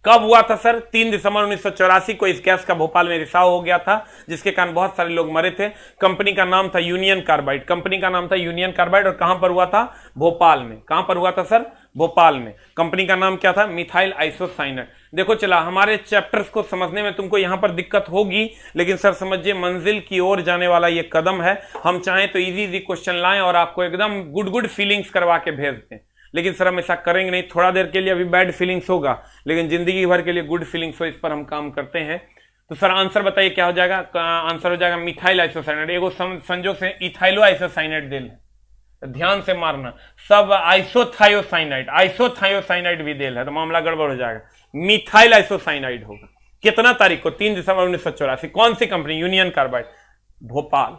Speaker 1: कब हुआ था सर? 3 दिसंबर 1984 को इस गैस का भोपाल में रिसाव हो गया था, जिसके कारण बहुत सारे लोग मरे थे। कंपनी का नाम था यूनियन कार्बाइड, कंपनी का नाम था यूनियन कार्बाइड। और कहां पर हुआ था? भोपाल में। कहां पर हुआ था सर? भोपाल में। कंपनी का नाम क्या था? Methyl isocyanide. देखो चला, हमारे चैप्टर्स को समझने में तुमको यहां पर दिक्कत होगी, लेकिन सर समझिए मंजिल की ओर जाने वाला ये कदम है। हम चाहें तो इजी इजी क्वेश्चन लाएं और आपको एकदम गुड फीलिंग्स करवा के भेज दें, लेकिन सर हम ऐसा करेंगे नहीं। थोड़ा देर के लिए अभी बैड फीलिंग्स होगा, लेकिन जिंदगी भर के लिए गुड फीलिंग्स हो, इस पर हम काम करते हैं। तो सर आंसर बताइए क्या हो जाएगा? आंसर हो जाएगा मिथाइल आइसोसाइनाइड। एगो संजोग से इथाइलो आइसोसाइनाइड देल है, तो ध्यान से मारना। सब आइसोथायोसाइनाइड भी देल है, तो मामला गड़बड़ हो जाएगा। मिथाइल आइसोसाइनाइड होगा। कितना तारीख को? 3 दिसंबर 1984। कौन सी कंपनी? Union carbide, Bhopal.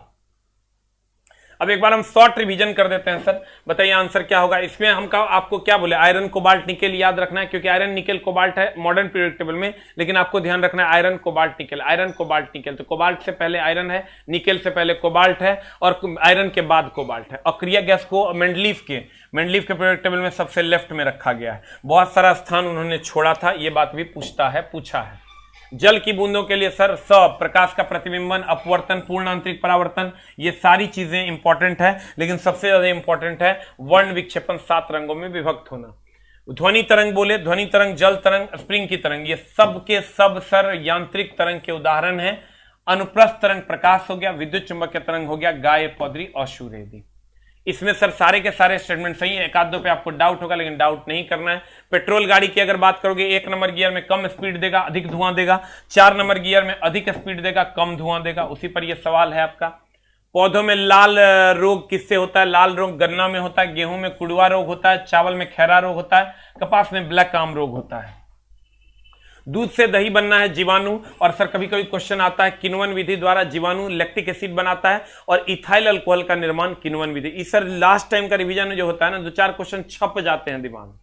Speaker 1: अब एक बार हम शॉर्ट रिवीजन कर देते हैं सर। बताइए आंसर क्या होगा इसमें? हम आपको क्या बोले? आयरन, कोबाल्ट, निकेल याद रखना है, क्योंकि आयरन, निकेल, कोबाल्ट है मॉडर्न पीरियड टेबल में, लेकिन आपको ध्यान रखना है iron, cobalt, nickel, iron, cobalt, nickel. तो कोबाल्ट से पहले आयरन है, निकेल से पहले कोबाल्ट है, और आयरन के बाद कोबाल्ट है। अक्रिया गैस को मेंडलीफ के पीरियड टेबल में सबसे लेफ्ट में रखा गया है। बहुत सारा स्थान उन्होंने छोड़ा था, यह बात भी पूछा है। जल की बूंदों के लिए सर सब, प्रकाश का प्रतिबिंबन, अपवर्तन, पूर्ण आंतरिक परावर्तन, ये सारी चीजें इंपॉर्टेंट है, लेकिन सबसे ज्यादा इंपॉर्टेंट है वर्ण विक्षेपण 7 रंगों में विभक्त होना। ध्वनि तरंग बोले, ध्वनि तरंग, जल तरंग, स्प्रिंग की तरंग, ये सब के सब सर यांत्रिक तरंग के उदाहरण है। अनुप्रस्थ तरंग प्रकाश हो गया, विद्युत चुंबकीय तरंग हो गया, गाय, पौधरी और सूर्यदी। इसमें सर सारे के सारे स्टेटमेंट सही है। एक आध दो पे आपको डाउट होगा, लेकिन डाउट नहीं करना है। पेट्रोल गाड़ी की अगर बात करोगे, 1 नंबर गियर में कम स्पीड देगा, अधिक धुआं देगा। 4 नंबर गियर में अधिक स्पीड देगा, कम धुआं देगा। उसी पर यह सवाल है आपका। पौधों में लाल रोग किससे होता है? लाल रोग गन्ना में होता है, गेहूं में कुड़वा रोग होता है, चावल में खैरा रोग होता है, कपास में ब्लैक काम रोग होता है। दूध से दही बनना है, जीवाणु। और सर कभी कभी क्वेश्चन आता है किण्वन विधि द्वारा जीवाणु लैक्टिक एसिड बनाता है, और इथाइल अल्कोहल का निर्माण किण्वन विधि। इस सर लास्ट टाइम का रिवीजन जो होता है ना, 2-4 क्वेश्चन छप जाते हैं दिमाग में,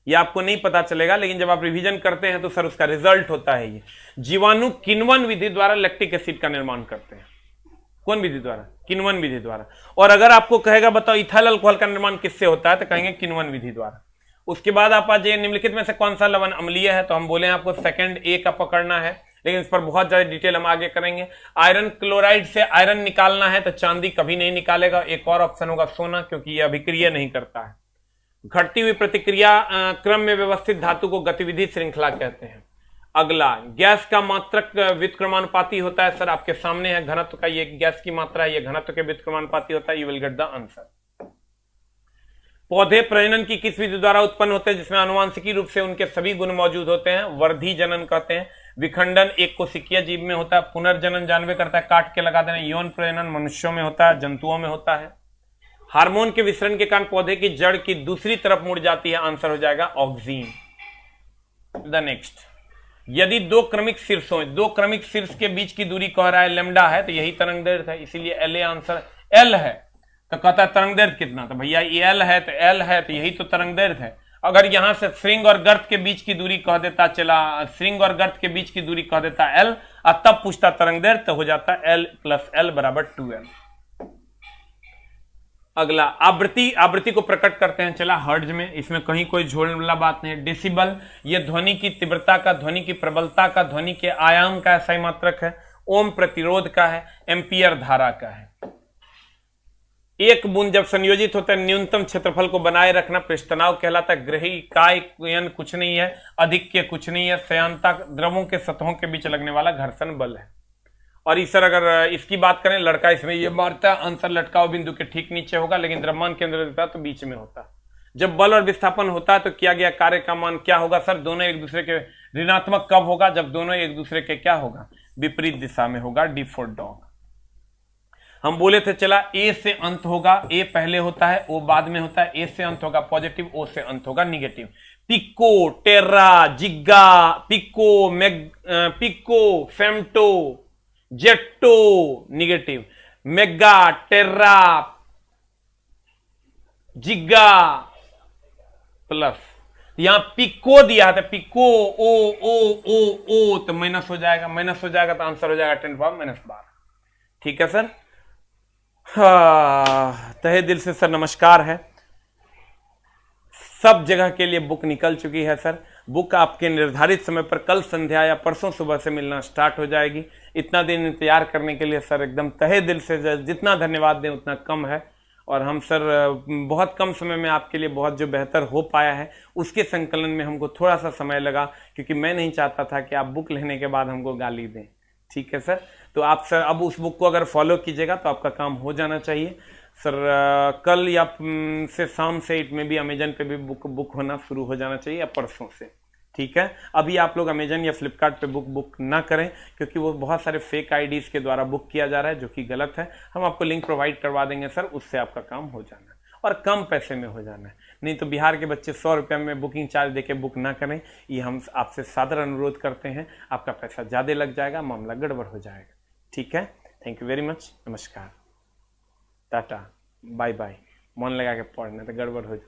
Speaker 1: ये आपको नहीं पता चलेगा, लेकिन जब आप रिवीजन करते हैं तो सर उसका रिजल्ट होता है ये। जीवाणु किण्वन विधि द्वारा लैक्टिक एसिड का निर्माण करते हैं। कौन विधि द्वारा? किण्वन विधि द्वारा। और अगर आपको कहेगा बताओ इथाइल अल्कोहल का निर्माण किससे होता है, तो कहेंगे किण्वन विधि द्वारा। उसके बाद आप आज निम्नलिखित में से कौन सा लवण अम्लीय है? तो हम बोले आपको सेकंड ए का पकड़ना है, लेकिन इस पर बहुत ज्यादा डिटेल हम आगे करेंगे। आयरन क्लोराइड से आयरन निकालना है, तो चांदी कभी नहीं निकालेगा। एक और ऑप्शन होगा सोना, क्योंकि यह अभिक्रिया नहीं करता है। घटती हुई प्रतिक्रिया क्रम में व्यवस्थित धातु को गतिविधि श्रृंखला कहते हैं। अगला, गैस का मात्रक व्युत्क्रमानुपाती होता है। सर आपके सामने है घनत्व का, ये गैस की मात्रा है, ये घनत्व के व्युत्क्रमानुपाती होता है। You will get the answer. पौधे प्रजनन की किस विधि द्वारा उत्पन्न होते हैं, जिसमें आनुवांशिकी रूप से उनके सभी गुण मौजूद होते हैं? वर्धी जनन कहते हैं। विखंडन एक कोशिकीय जीव में होता है। पुनर्जनन जानवे करता है, काट के लगा देना। यौन प्रजनन मनुष्यों में होता है, जंतुओं में होता है। हार्मोन के विसरण के कारण पौधे की जड़ की दूसरी तरफ मुड़ जाती है। आंसर हो जाएगा ऑक्सीन। द नेक्स्ट, यदि दो क्रमिक शीर्ष के बीच की दूरी कह रहा है लैम्डा है, तो यही तरंग दैर्घ्य है, इसीलिए एल आंसर। एल है तो कहता है तरंग दैर्घ्य कितना, तो भैया एल है तो यही तो तरंग दैर्घ्य है। अगर यहां से श्रृंग और गर्त के बीच की दूरी कह देता, चला श्रृंग और गर्त के बीच की दूरी कह देता एल, और तब पूछता तरंग दैर्घ्य, तो हो जाता एल प्लस एल बराबर 2एल। अगला, आवृत्ति को प्रकट करते हैं चला हर्ट्ज में। इसमें कहीं कोई झोल वाला बात नहीं। डेसिबल ये ध्वनि की तीव्रता का, ध्वनि की प्रबलता का, ध्वनि के आयाम का सही मात्रक है। ओम प्रतिरोध का है। एम्पियर धारा का है। एक बूंद जब संयोजित होता है, न्यूनतम क्षेत्रफल को बनाए रखना पृष्ठतनाव कहलाता है। ग्रही काय कुछ नहीं है, अधिक के कुछ नहीं है। श्यानता द्रवों के सतहों के बीच लगने वाला घर्षण बल है। और इस अगर इसकी बात करें, लड़का इसमें ये मारता है, आंसर लटकाव बिंदु के ठीक नीचे होगा, लेकिन द्रव्यमान केंद्र देता है तो बीच में होता है। जब बल और विस्थापन होता है तो किया गया कार्य का मान क्या होगा? सर दोनों एक दूसरे के ऋणात्मक कब होगा? जब दोनों एक दूसरे के क्या होगा? विपरीत दिशा में होगा। D for dog. हम बोले थे चला ए से अंत होगा, ए पहले होता है, ओ बाद में होता है। ए से अंत होगा पॉजिटिव, ओ से अंत होगा निगेटिव। पिको, टेरा, जिग्गा, पिको, फेम्टो, जेट्टो निगेटिव। मेगा, टेरा, जिग्गा प्लस। यहां पिको दिया था, पिको ओ तो माइनस हो जाएगा, तो आंसर हो जाएगा 10⁻⁻12। ठीक है सर। हाँ, तहे दिल से सर नमस्कार है। सब जगह के लिए बुक निकल चुकी है सर। बुक आपके निर्धारित समय पर कल संध्या या परसों सुबह से मिलना स्टार्ट हो जाएगी। इतना दिन इंतजार करने के लिए सर एकदम तहे दिल से जितना धन्यवाद दें उतना कम है। और हम सर बहुत कम समय में आपके लिए बहुत जो बेहतर हो पाया है उसके संकलन में हमको थोड़ा सा समय लगा, क्योंकि मैं नहीं चाहता था कि आप बुक लेने के बाद हमको गाली दें। ठीक है सर, तो आप सर अब उस बुक को अगर फॉलो कीजिएगा तो आपका काम हो जाना चाहिए सर। कल या से शाम से इट में भी अमेजन पे भी बुक होना शुरू हो जाना चाहिए, या परसों से। ठीक है, अभी आप लोग अमेजन या फ्लिपकार्ट पे बुक ना करें, क्योंकि वो बहुत सारे फेक आईडीज के द्वारा बुक किया जा रहा है, जो कि गलत है। हम आपको लिंक प्रोवाइड करवा देंगे सर, उससे आपका काम हो जाना है और कम पैसे में हो जाना है। नहीं तो बिहार के बच्चे 100 रुपये में बुकिंग चार्ज देके बुक ना करें, ये हम आपसे सादर अनुरोध करते हैं। आपका पैसा ज़्यादा लग जाएगा, मामला गड़बड़ हो जाएगा। ठीक है, थैंक यू वेरी मच, नमस्कार, टाटा, बाय बाय। मन लगा के पढ़ना तो गड़बड़ हो जाए।